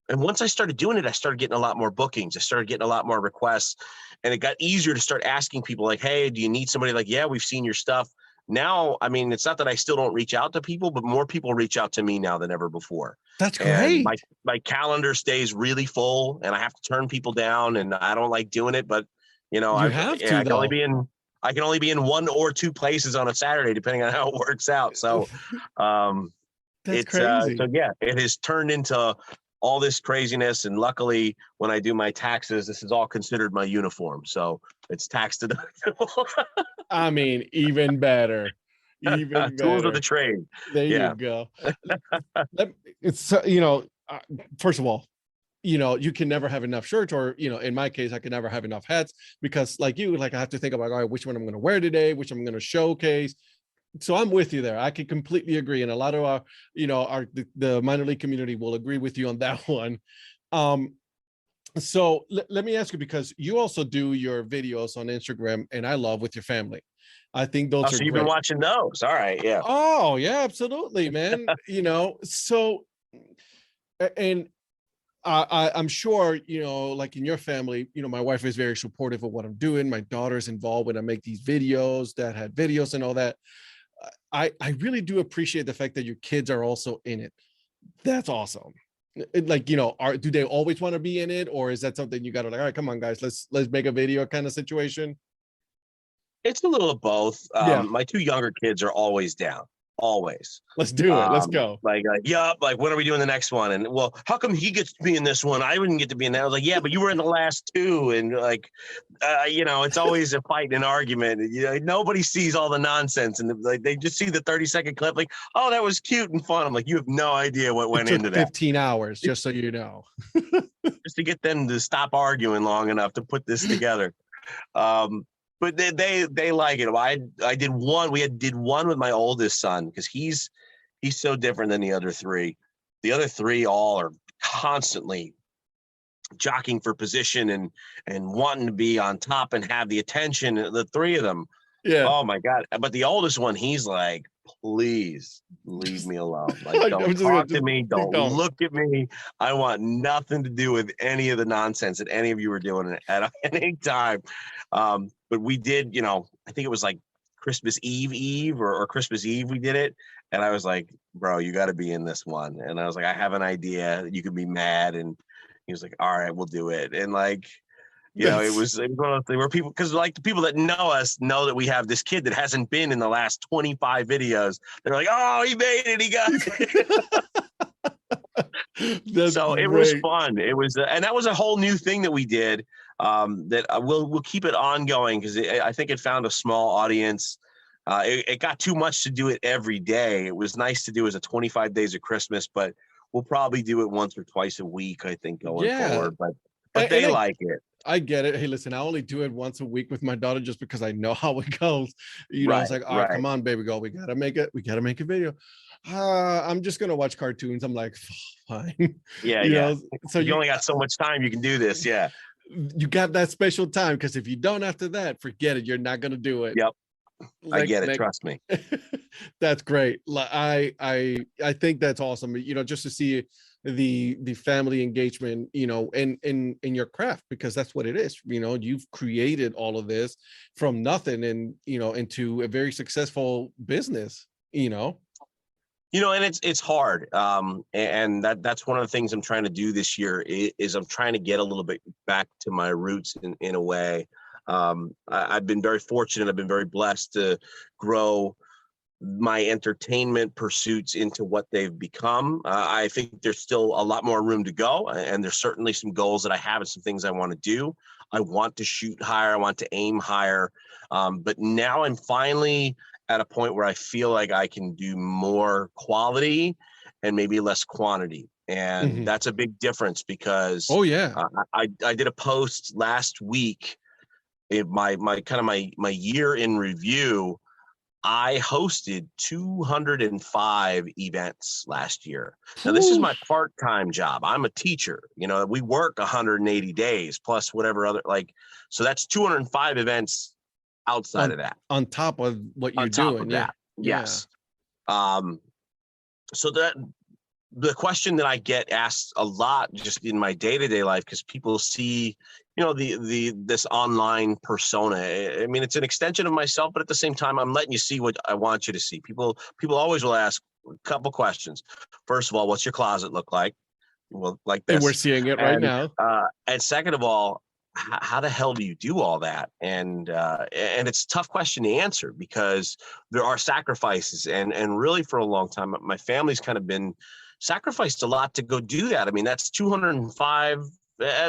and once I started doing it, I started getting a lot more bookings. I started getting a lot more requests. And it got easier to start asking people like, hey, do you need somebody? Like, yeah, we've seen your stuff. Now, I mean, it's not that I still don't reach out to people, but more people reach out to me now than ever before. That's great. And my calendar stays really full, and I have to turn people down, and I don't like doing it. But I can only be in one or two places on a Saturday, depending on how it works out. So, that's crazy. So yeah, it has turned into all this craziness. And luckily, when I do my taxes, this is all considered my uniform. So it's tax deductible. I mean, even better. Even better. Tools of the trade. There you go. It's, first of all, you can never have enough shirts, or, in my case, I can never have enough hats because I have to think about, all right, which one I'm going to wear today, which I'm going to showcase. So I'm with you there. I can completely agree. And a lot of our, the minor league community will agree with you on that one. So let me ask you, because you also do your videos on Instagram, and I love with your family. I think those are so you've been watching those. All right. Yeah. Oh yeah, absolutely, man. So, and I'm sure, like in your family, my wife is very supportive of what I'm doing. My daughter's involved when I make these videos that had videos and all that. I really do appreciate the fact that your kids are also in it. That's awesome. Do they always want to be in it, or is that something you got to all right, come on guys, let's make a video kind of situation? It's a little of both. My two younger kids are always down. Always. Let's do it. Let's go. Like, when are we doing the next one? And well, how come he gets to be in this one? I wouldn't get to be in that. I was like, yeah, but you were in the last two. And it's always a fight and an argument. Nobody sees all the nonsense, and they just see the 30-second clip. Like, oh, that was cute and fun. I'm like, you have no idea what went into that. 15 hours, just so you know, just to get them to stop arguing long enough to put this together. But they like it. I did one. We did one with my oldest son because he's so different than the other three. The other three all are constantly jockeying for position and wanting to be on top and have the attention. The three of them. Yeah. Oh my God. But the oldest one, he's like please leave me alone. Like, I'm don't just talk gonna- to me. Don't don't. look at me. I want nothing to do with any of the nonsense that any of you are doing at any time. But we did, I think it was like Christmas Eve or Christmas Eve we did it. And I was like, bro, you got to be in this one. And I was like, I have an idea. You could be mad. And he was like, all right, we'll do it. And like, it was one of those things where people, because like the people that know us know that we have this kid that hasn't been in the last 25 videos. They're like, oh, he made it. He got it. So it was fun. It was, and that was a whole new thing that we did that we'll keep it ongoing because I think it found a small audience. It got too much to do it every day. It was nice to do as a 25 days of Christmas, but we'll probably do it once or twice a week, I think, going forward. But they like it. I get it. Hey, listen, I only do it once a week with my daughter just because I know how it goes. It's like, all right, come on, baby girl. We gotta make it. We gotta make a video. I'm just gonna watch cartoons. I'm like, fine. Yeah. So you only got so much time you can do this. Yeah. You got that special time because if you don't after that, forget it. You're not gonna do it. Yep. I get it. Trust me. That's great. I think that's awesome. Just to see the family engagement, in your craft, because that's what it is. You've created all of this from nothing and, into a very successful business, and it's hard. And that's one of the things I'm trying to do this year is I'm trying to get a little bit back to my roots in a way. I've been very fortunate. I've been very blessed to grow my entertainment pursuits into what they've become. I think there's still a lot more room to go, and there's certainly some goals that I have and some things I want to do. I want to shoot higher. I want to aim higher. But now I'm finally at a point where I feel like I can do more quality and maybe less quantity. And that's a big difference because I did a post last week. My year in review, I hosted 205 events last year. Now, this is my part-time job. I'm a teacher. We work 180 days plus whatever other, so that's 205 events outside of that. On top of what you're doing. That. Yes. So that the question that I get asked a lot just in my day-to-day life, because people see, this online persona. I mean, it's an extension of myself, but at the same time, I'm letting you see what I want you to see. People always will ask a couple questions. First of all, what's your closet look like? Well, like this. And we're seeing it right now. And second of all, how the hell do you do all that? And it's a tough question to answer because there are sacrifices. And really for a long time, my family's kind of been sacrificed a lot to go do that. I mean, that's 205.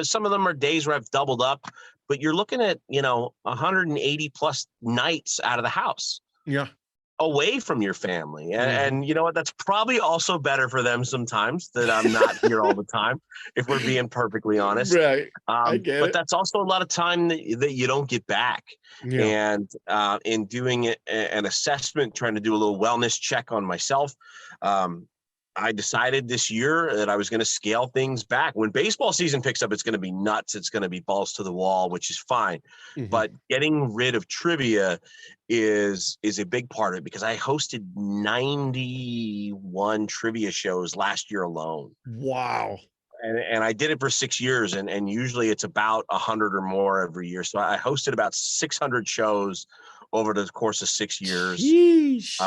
Some of them are days where I've doubled up, but you're looking at, 180 plus nights out of the house. Yeah. Away from your family. And you know what? That's probably also better for them sometimes that I'm not here all the time, if we're being perfectly honest. Right. I get but it. that's also a lot of time that you don't get back. Yeah. And in doing an assessment, trying to do a little wellness check on myself, I decided this year that I was going to scale things back. When baseball season picks up, it's going to be nuts. It's going to be balls to the wall, which is fine. But getting rid of trivia is a big part of it because I hosted 91 trivia shows last year alone. Wow. And I did it for 6 years, and usually it's about 100 or more every year. So I hosted about 600 shows over the course of 6 years. Sheesh.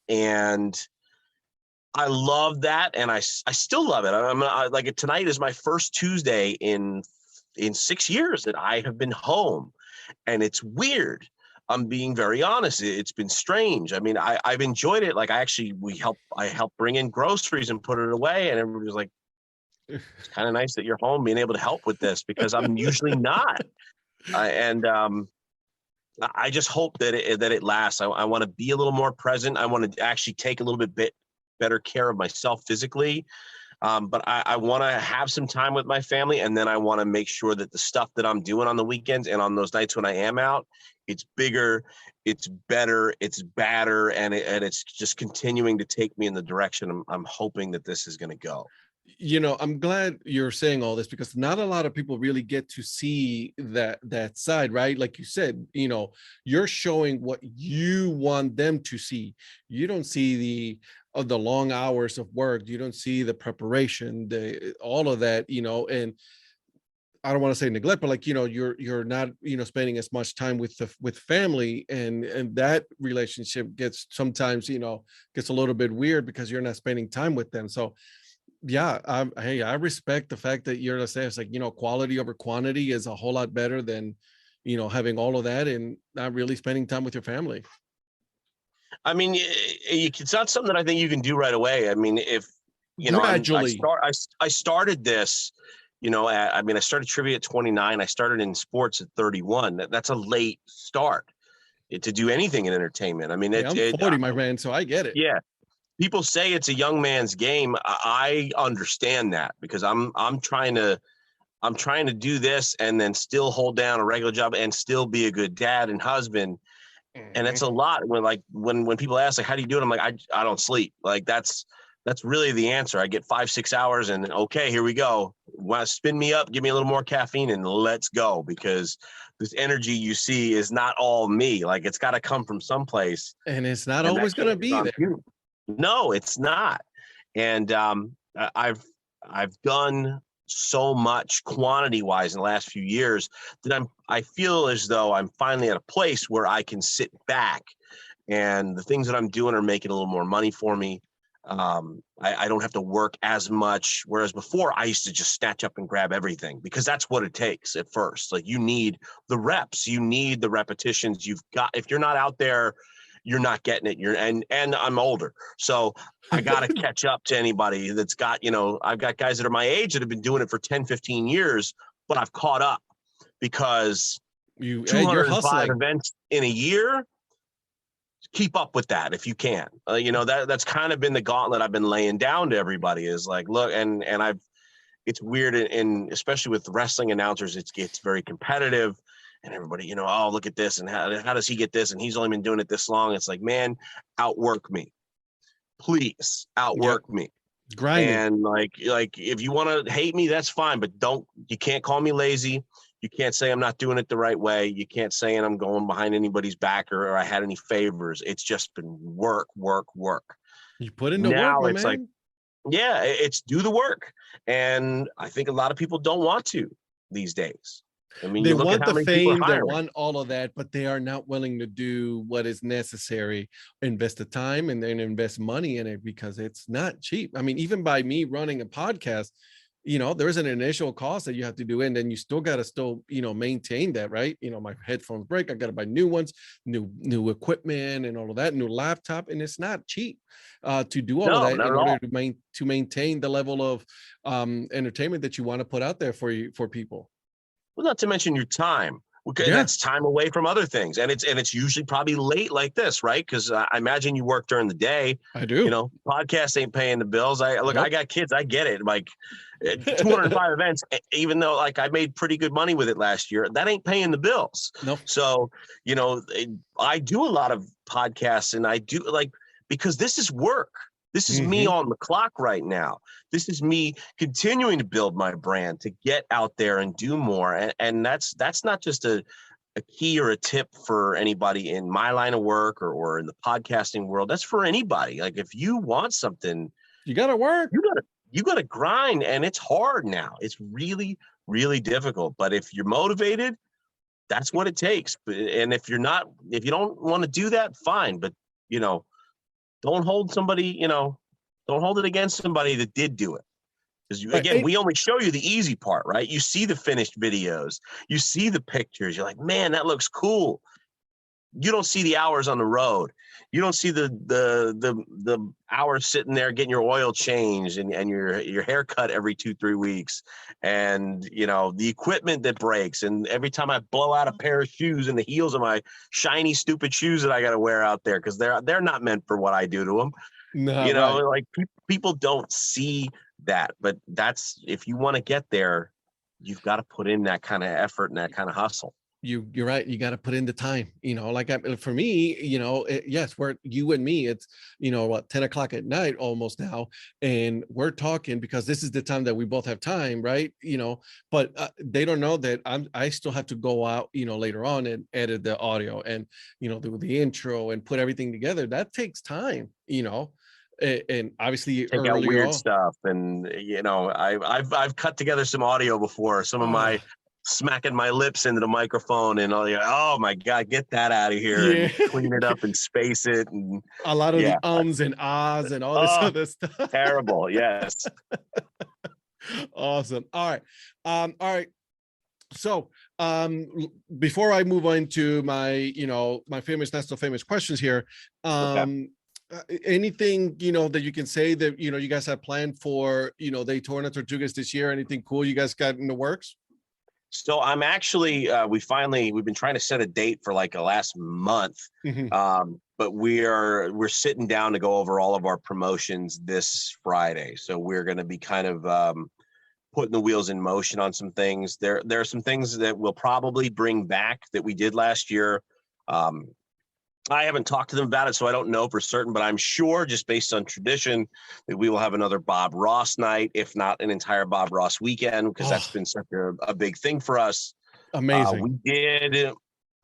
And I love that, and I still love it. Like tonight is my first Tuesday in 6 years that I have been home, and it's weird. I'm being very honest. It's been strange. I mean, I've enjoyed it. Like I helped bring in groceries and put it away, and everybody was like, "It's kind of nice that you're home, being able to help with this," because I'm usually not. I just hope that it lasts. I want to be a little more present. I want to actually take a little bit better care of myself physically. But I want to have some time with my family. And then I want to make sure that the stuff that I'm doing on the weekends and on those nights when I am out, it's bigger, it's better, it's badder. And it's just continuing to take me in the direction I'm hoping that this is going to go. I'm glad you're saying all this because not a lot of people really get to see that side, right? Like you said, you're showing what you want them to see. You don't see the long hours of work. You don't see the preparation, the all of that, and I don't want to say neglect, but like, you're not, spending as much time with family, and that relationship gets sometimes, gets a little bit weird because you're not spending time with them. So yeah, hey, I respect the fact that you're gonna say it's like, quality over quantity is a whole lot better than, having all of that and not really spending time with your family. I mean, it's not something that I think you can do right away. I mean, if Gradually. I started this, I started trivia at 29. I started in sports at 31. That's a late start to do anything in entertainment. I mean, Yeah, I'm 40, my man, so I get it. yeah. People say it's a young man's game. I understand that because I'm trying to do this and then still hold down a regular job and still be a good dad and husband. And it's a lot when people ask like, how do you do it? I'm like, I don't sleep. Like that's really the answer. I get 5-6 hours and okay, here we go. Want to spin me up, give me a little more caffeine and let's go, because this energy you see is not all me. Like it's got to come from someplace. And it's not always going to be there. No, it's not. And I've done so much quantity wise in the last few years that I feel as though I'm finally at a place where I can sit back and the things that I'm doing are making a little more money for me. I don't have to work as much. Whereas before I used to just snatch up and grab everything because that's what it takes at first. Like you need the reps, you need the repetitions. If you're not out there, you're not getting it. And I'm older. So I got to catch up to anybody that's got, I've got guys that are my age that have been doing it for 10, 15 years, but I've caught up because you're 205 hustling events in a year, keep up with that if you can. That's kind of been the gauntlet I've been laying down to everybody is like, look, and it's weird. And especially with wrestling announcers, it gets very competitive. And everybody, oh, look at this. And how does he get this? And he's only been doing it this long. It's like, man, outwork me. Please outwork me. Grinding. And like if you want to hate me, that's fine. But you can't call me lazy. You can't say I'm not doing it the right way. You can't say I'm going behind anybody's back or I had any favors. It's just been work. You put in the now work, it's man. like, yeah, it's do the work. And I think a lot of people don't want to these days. I mean, They you look want at how the many people are fame, they hiring. want all of that, but they are not willing to do what is necessary, invest the time and then invest money in it because it's not cheap. I mean, even by me running a podcast, there's an initial cost that you have to do, and then you still got to maintain that, right? My headphones break, I got to buy new ones, new equipment and all of that, new laptop, and it's not cheap to do all of that in order to maintain the level of entertainment that you want to put out there for people. Well, not to mention your time. Okay, that's time away from other things, and it's usually probably late like this, right? Because I imagine you work during the day. I do. Podcast ain't paying the bills. I got kids. I get it. Like 205 events, even though like I made pretty good money with it last year, that ain't paying the bills. Nope. So I do a lot of podcasts, and I do because this is work. This is me on the clock right now. This is me continuing to build my brand, to get out there and do more. And that's not just a key or a tip for anybody in my line of work or in the podcasting world. That's for anybody. Like if you want something, you got to work. You got to grind, and it's hard now. It's really, really difficult. But if you're motivated, that's what it takes. And if you don't want to do that, fine. But don't hold it against somebody that did do it. Because we only show you the easy part, right? You see the finished videos, you see the pictures. You're like, man, that looks cool. You don't see the hours on the road. You don't see the hours sitting there getting your oil changed and your hair cut every 2-3 weeks, and the equipment that breaks. And every time I blow out a pair of shoes in the heels of my shiny, stupid shoes that I got to wear out there because they're not meant for what I do to them. No, like people don't see that, but if you want to get there, you've got to put in that kind of effort and that kind of hustle. You're right. You got to put in the time, like for me, yes, we're you and me, it's, what, 10 o'clock at night almost now. And we're talking because this is the time that we both have time. Right. But they don't know that I still have to go out, later on and edit the audio and, do the intro and put everything together. That takes time, and obviously Take out earlier weird on. stuff, and I've cut together some audio before. Some of my smacking my lips into the microphone and all. Oh my God, get that out of here and clean it up and space it. And a lot of the ums and ahs and all this other stuff. Terrible. Yes. Awesome. All right. All right. So before I move on to my, my famous, not so famous questions here, anything, that you can say that, you guys have planned for, Daytona Tortugas this year? Anything cool you guys got in the works? So I'm actually, we've been trying to set a date for like the last month. But we're sitting down to go over all of our promotions this Friday. So we're going to be kind of putting the wheels in motion on some things. There are some things that we'll probably bring back that we did last year. I haven't talked to them about it, so I don't know for certain, but I'm sure, just based on tradition, that we will have another Bob Ross night, if not an entire Bob Ross weekend, because that's been such a big thing for us. Amazing. We did.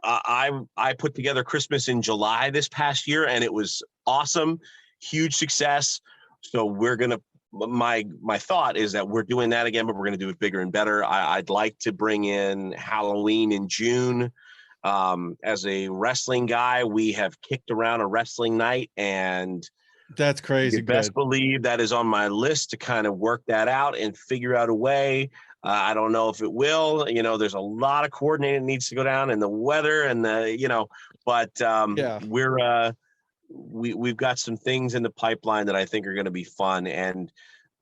I put together Christmas in July this past year, and it was awesome, huge success. So we're gonna. My thought is that we're doing that again, but we're going to do it bigger and better. I'd like to bring in Halloween in June. As a wrestling guy, we have kicked around a wrestling night, and that's crazy. You best believe that is on my list to kind of work that out and figure out a way. I don't know if it will. There's a lot of coordinating that needs to go down, and the weather, and we've got some things in the pipeline that I think are going to be fun. And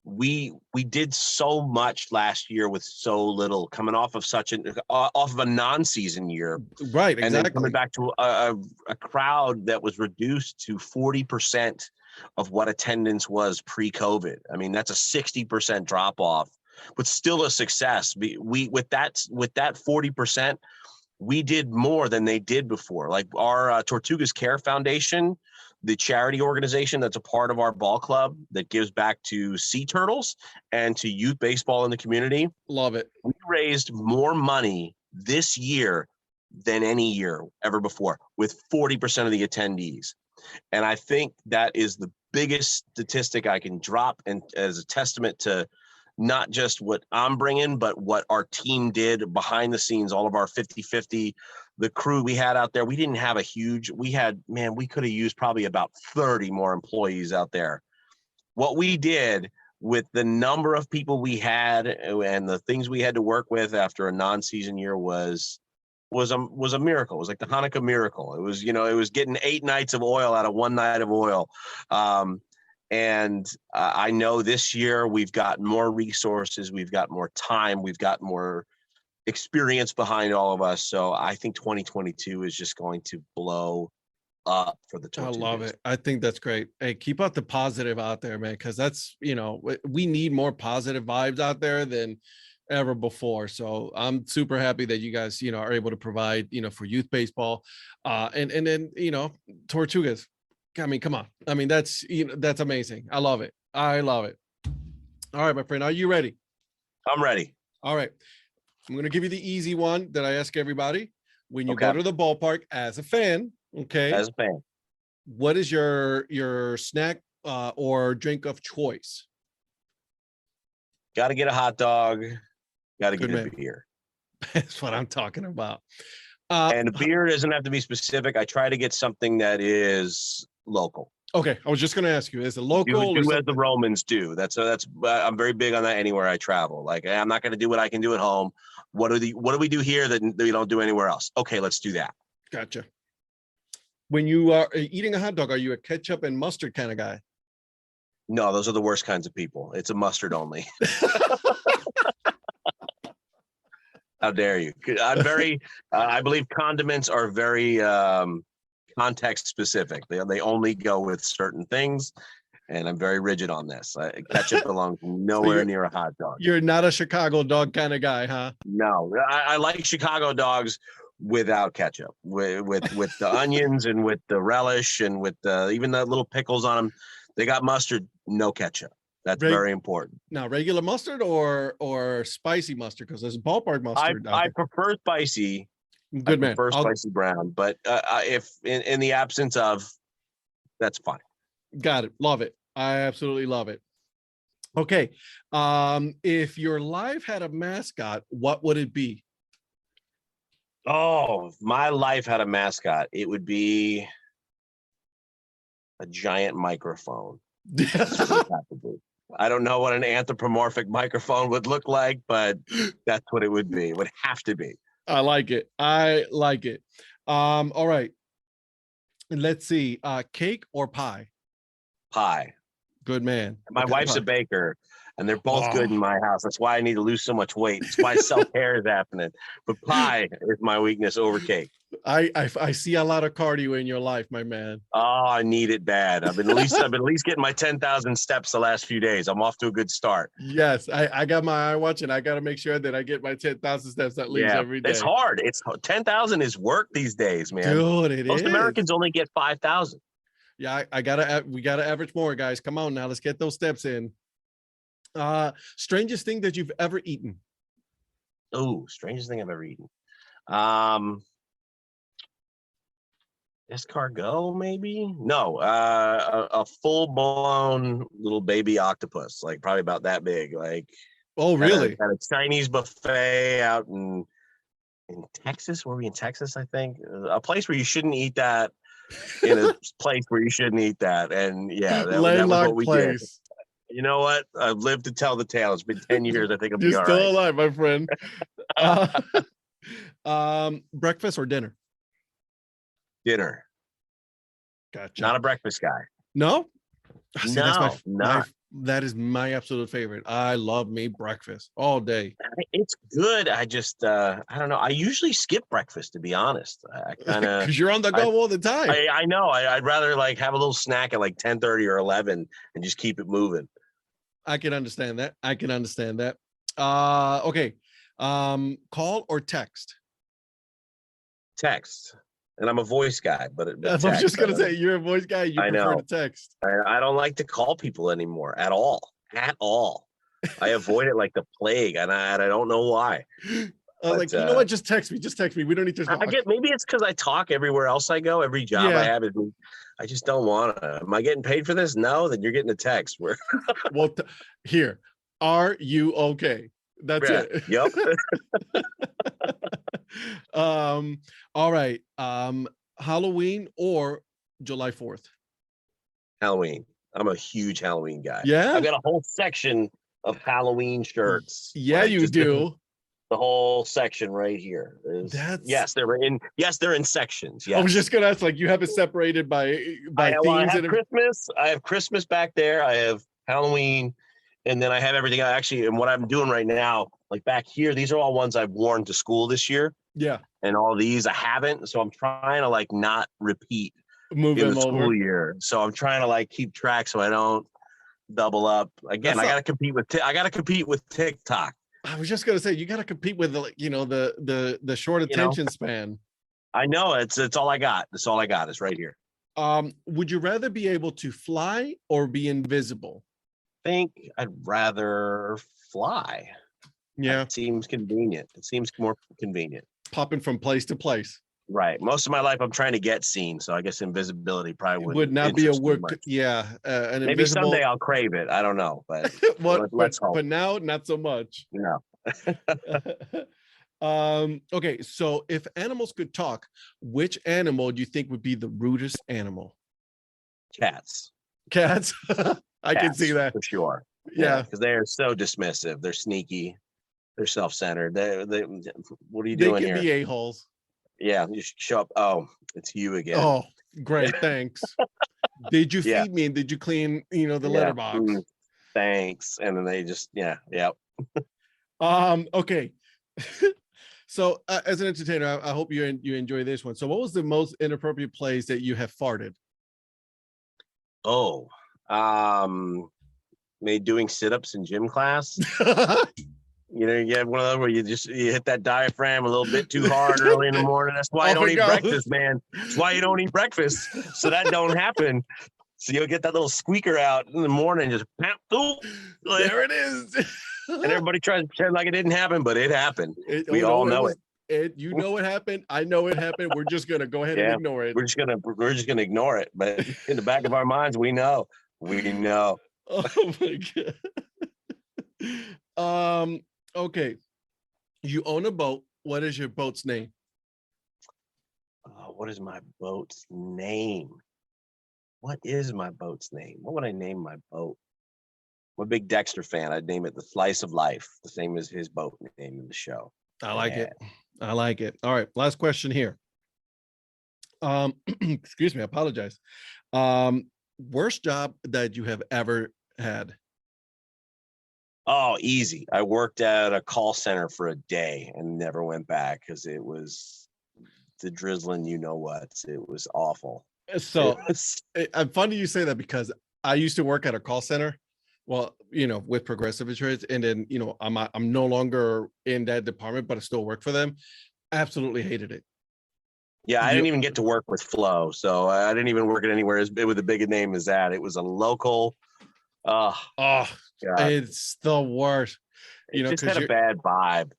we did so much last year with so little, coming off of a non-season year, right? Exactly. And then coming back to a crowd that was reduced to 40% of what attendance was pre-COVID. I mean, that's a 60% drop off, but still a success. We with that 40%, we did more than they did before. Like our Tortugas Care Foundation, the charity organization that's a part of our ball club that gives back to sea turtles and to youth baseball in the community. Love it. We raised more money this year than any year ever before, with 40% of the attendees. And I think that is the biggest statistic I can drop, and as a testament to not just what I'm bringing, but what our team did behind the scenes, all of our 50-50, the crew we had out there. We didn't have we could have used probably about 30 more employees out there. What we did with the number of people we had and the things we had to work with after a non-season year was a miracle. It was like the Hanukkah miracle. It was getting 8 nights of oil out of 1 night of oil. And I know this year we've got more resources, we've got more time, we've got more experience behind all of us. So I think 2022 is just going to blow up for the Tortugas. I love it. I think that's great. Hey, keep out the positive out there, man, because that's, we need more positive vibes out there than ever before. So I'm super happy that you guys, are able to provide, for youth baseball. And then, Tortugas. I mean, come on. I mean, that's amazing. I love it. I love it. All right, my friend. Are you ready? I'm ready. All right. I'm going to give you the easy one that I ask everybody. When you go to the ballpark as a fan, okay? As a fan. What is your snack or drink of choice? Got to get a hot dog. Got to get a beer. That's what I'm talking about. And the beer doesn't have to be specific. I try to get something that is local. Okay, I was just going to ask you: is it local? Do as the Romans do. That's I'm very big on that anywhere I travel. Like, I'm not going to do what I can do at home. What do we do here that we don't do anywhere else? Okay, let's do that. Gotcha. When you are eating a hot dog, are you a ketchup and mustard kind of guy? No, those are the worst kinds of people. It's a mustard only. How dare you? I'm very. I believe condiments are very context specific. They only go with certain things, and I'm very rigid on this. Ketchup belongs nowhere near a hot dog. You're not a Chicago dog kind of guy, huh? No, I like Chicago dogs without ketchup, with the onions and with the relish and with the even the little pickles on them. They got mustard, no ketchup. That's very important. Now, regular mustard or spicy mustard, because there's ballpark mustard. I prefer spicy. Good man. Prefer spicy brown, but if in the absence of, that's fine. Got it. Love it. I absolutely love it. Okay. If your life had a mascot, what would it be? Oh, if my life had a mascot, it would be a giant microphone. I don't know what an anthropomorphic microphone would look like, but that's what it would be. It would have to be. I like it. I like it. All right. Let's see. Cake or pie? Pie. Good man. My wife's a baker, and they're both good in my house. That's why I need to lose so much weight. That's why self-care is happening. But pie is my weakness over cake. I see a lot of cardio in your life, my man. Oh, I need it bad. I've been at least getting my 10,000 steps the last few days. I'm off to a good start. Yes, I got my eye watch, and I got to make sure that I get my 10,000 steps at least every day. It's hard. It's 10,000 is work these days, man. Dude, Most Americans only get 5,000. Yeah, we gotta average more, guys. Come on now, let's get those steps in. Strangest thing that you've ever eaten? Oh, strangest thing I've ever eaten. Escargot, maybe? No, a full-blown little baby octopus, like probably about that big. Like, oh, really? At a Chinese buffet out in Texas. Were we in Texas? I think a place where you shouldn't eat that. In a place where you shouldn't eat that, and that was what we did. You know what? I've lived to tell the tale. It's been 10 years. I think I'll be You're all still right. alive, my friend. Breakfast or dinner? Dinner. Gotcha. Not a breakfast guy. No? See, no. That is my absolute favorite. I love me breakfast all day. It's good. I just, I don't know. I usually skip breakfast, to be honest. I kind of, because you're on the go all the time. I know. I'd rather like have a little snack at like 10:30 or 11 and just keep it moving. I can understand that. Okay. Call or text? Text. And I'm a voice guy, but I was just gonna say, you're a voice guy. You prefer to text. I don't like to call people anymore at all. I avoid it like the plague, and I don't know why. Like, you know what? Just text me. We don't need to. Maybe it's because I talk everywhere else I go. Every job I have is. I just don't want to. Am I getting paid for this? No. Then you're getting a text. Well, here. Are you okay? That's it. Yep. All right. Halloween or July 4th? Halloween. I'm a huge Halloween guy. Yeah. I've got a whole section of Halloween shirts. Yeah, like, you do. The whole section right here. They're in sections. Yes. I was just gonna ask, like, you have it separated by themes. I have Christmas. I have Christmas back there. I have Halloween. And then I have everything and what I'm doing right now, like back here, these are all ones I've worn to school this year. Yeah. And all these I haven't. So I'm trying to like not repeat in the school year. So I'm trying to like keep track so I don't double up. Again, I gotta compete with TikTok. I was just gonna say, you gotta compete with the short attention span. I know it's all I got. That's all I got is right here. Would you rather be able to fly or be invisible? I think I'd rather fly. Yeah. It seems convenient. It seems more convenient. Popping from place to place. Right. Most of my life I'm trying to get seen. So I guess invisibility probably would not be a work. Yeah. Maybe someday I'll crave it. I don't know. But let's hope. But now, not so much. No. Okay. So if animals could talk, which animal do you think would be the rudest animal? Cats. I can see that for sure. Yeah, because they are so dismissive. They're sneaky. They're self-centered. They what are you doing here? They can be a-holes. Yeah, you show up. Oh, it's you again. Oh, great. Thanks. Did you feed me? And did you clean, the litter box? Thanks. And then they just, yeah. Okay. So as an entertainer, I hope you enjoy this one. So what was the most inappropriate place that you have farted? Oh, doing sit-ups in gym class. You know, you have one of those where you hit that diaphragm a little bit too hard early in the morning. That's why you don't eat breakfast, man. That's why you don't eat breakfast. So that don't happen. So you'll get that little squeaker out in the morning, just there it is. And everybody tries to pretend like it didn't happen, but it happened. We all know it. You know it happened. I know it happened. We're just gonna go ahead and ignore it. We're just gonna ignore it. But in the back of our minds, we know. We know. Oh my God. Okay. You own a boat. What is your boat's name? What is my boat's name? What is my boat's name? What would I name my boat? I'm a big Dexter fan. I'd name it the Slice of Life, the same as his boat name in the show. I like it. I like it. All right. Last question here. Excuse me. I apologize. Worst job that you have ever had? Oh, easy. I worked at a call center for a day and never went back because it was the drizzling, you know what? It was awful. So I'm funny you say that because I used to work at a call center. Well, you know, with Progressive Insurance, and then, you know, I'm no longer in that department, but I still work for them. Absolutely hated it. Yeah, I didn't even get to work with Flo, so I didn't even work at anywhere as big with a big name as that. It was a local. It's the worst. You know, just had a bad vibe.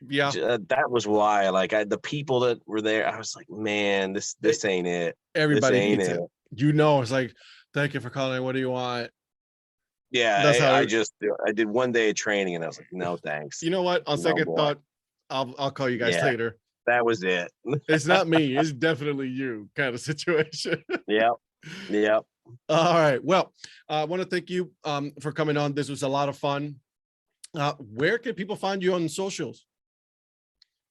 Yeah, that was why. Like the people that were there, I was like, man, this ain't it. Everybody hates it. You know, it's like, thank you for calling. What do you want? Yeah, that's how I did one day of training, and I was like, no, thanks. You know what? On second thought, I'll call you guys later. That was it. It's not me. It's definitely you kind of situation. Yep. All right. Well, I want to thank you for coming on. This was a lot of fun. Where can people find you on socials?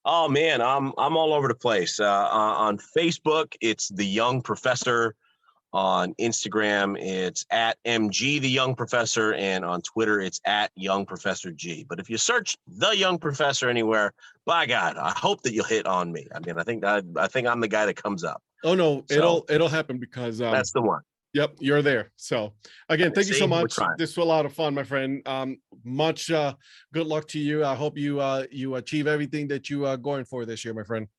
Oh man, I'm all over the place. On Facebook, it's The Young Professor. On Instagram, it's at MG The Young Professor, and on Twitter, it's at Young Professor G. But if you search The Young Professor anywhere, by God, I hope that you'll hit on me. I mean, I think I'm the guy that comes up. Oh no, so, it'll happen because that's the one. Yep, you're there. So again, thank you so much. This was a lot of fun, my friend. Much good luck to you. I hope you achieve everything that you are going for this year, my friend.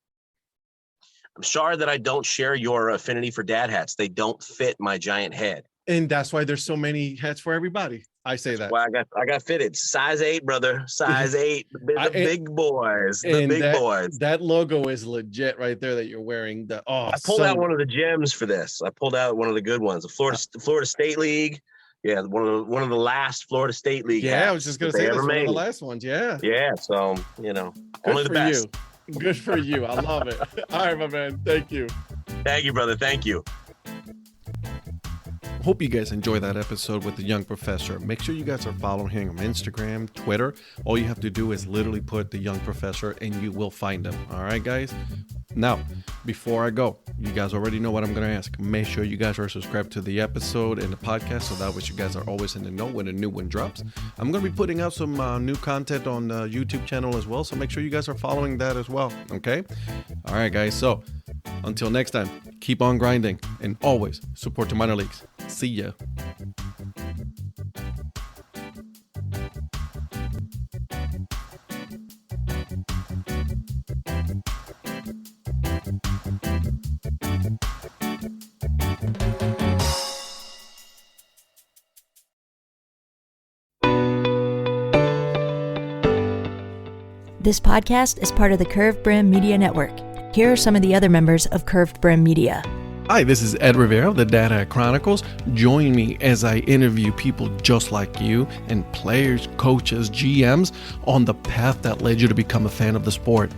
I'm sorry that I don't share your affinity for dad hats. They don't fit my giant head. And that's why there's so many hats for everybody. I say that. Well, I got fitted. Size 8, brother. Size 8. The big boys. The big boys. That logo is legit right there that you're wearing. I pulled out one of the gems for this. I pulled out one of the good ones. The Florida State League. Yeah, one of the last Florida State League. Yeah, hats I was just gonna say that's one of the last ones. Yeah. Yeah. So only the best. Good for you. I love it. All right, my man. Thank you. Thank you, brother. Thank you. Hope you guys enjoy that episode with the Young Professor. Make sure you guys are following him on Instagram, Twitter. All you have to do is literally put the Young Professor and you will find him. All right, guys? Now, before I go, you guys already know what I'm going to ask. Make sure you guys are subscribed to the episode and the podcast so that way you guys are always in the know when a new one drops. I'm going to be putting out some new content on the YouTube channel as well, so make sure you guys are following that as well, okay? All right, guys, so until next time, keep on grinding and always support the minor leagues. See ya. This podcast is part of the Curved Brim Media Network. Here are some of the other members of Curved Brim Media. Hi, this is Ed Rivera of the Dad Hat Chronicles. Join me as I interview people just like you and players, coaches, GMs on the path that led you to become a fan of the sport.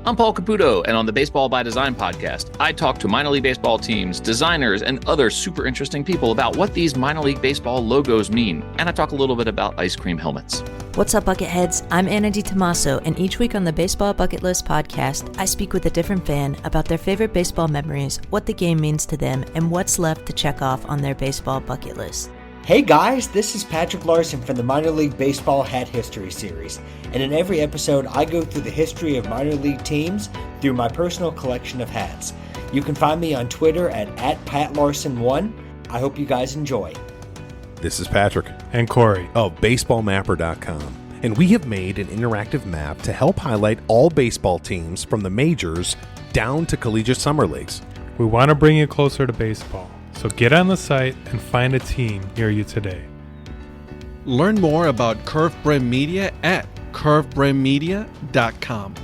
I'm Paul Caputo, and on the Baseball by Design podcast, I talk to minor league baseball teams, designers, and other super interesting people about what these minor league baseball logos mean. And I talk a little bit about ice cream helmets. What's up, Bucketheads? I'm Anna DiTomaso, and each week on the Baseball Bucket List podcast, I speak with a different fan about their favorite baseball memories, what the game means to them, and what's left to check off on their baseball bucket list. Hey guys, this is Patrick Larson from the Minor League Baseball Hat History Series, and in every episode I go through the history of minor league teams through my personal collection of hats. You can find me on Twitter at PatLarson1. I hope you guys enjoy. This is Patrick and Corey of BaseballMapper.com, and we have made an interactive map to help highlight all baseball teams from the majors down to collegiate summer leagues. We want to bring you closer to baseball, so get on the site and find a team near you today. Learn more about Curve Brim Media at curvebrimmedia.com.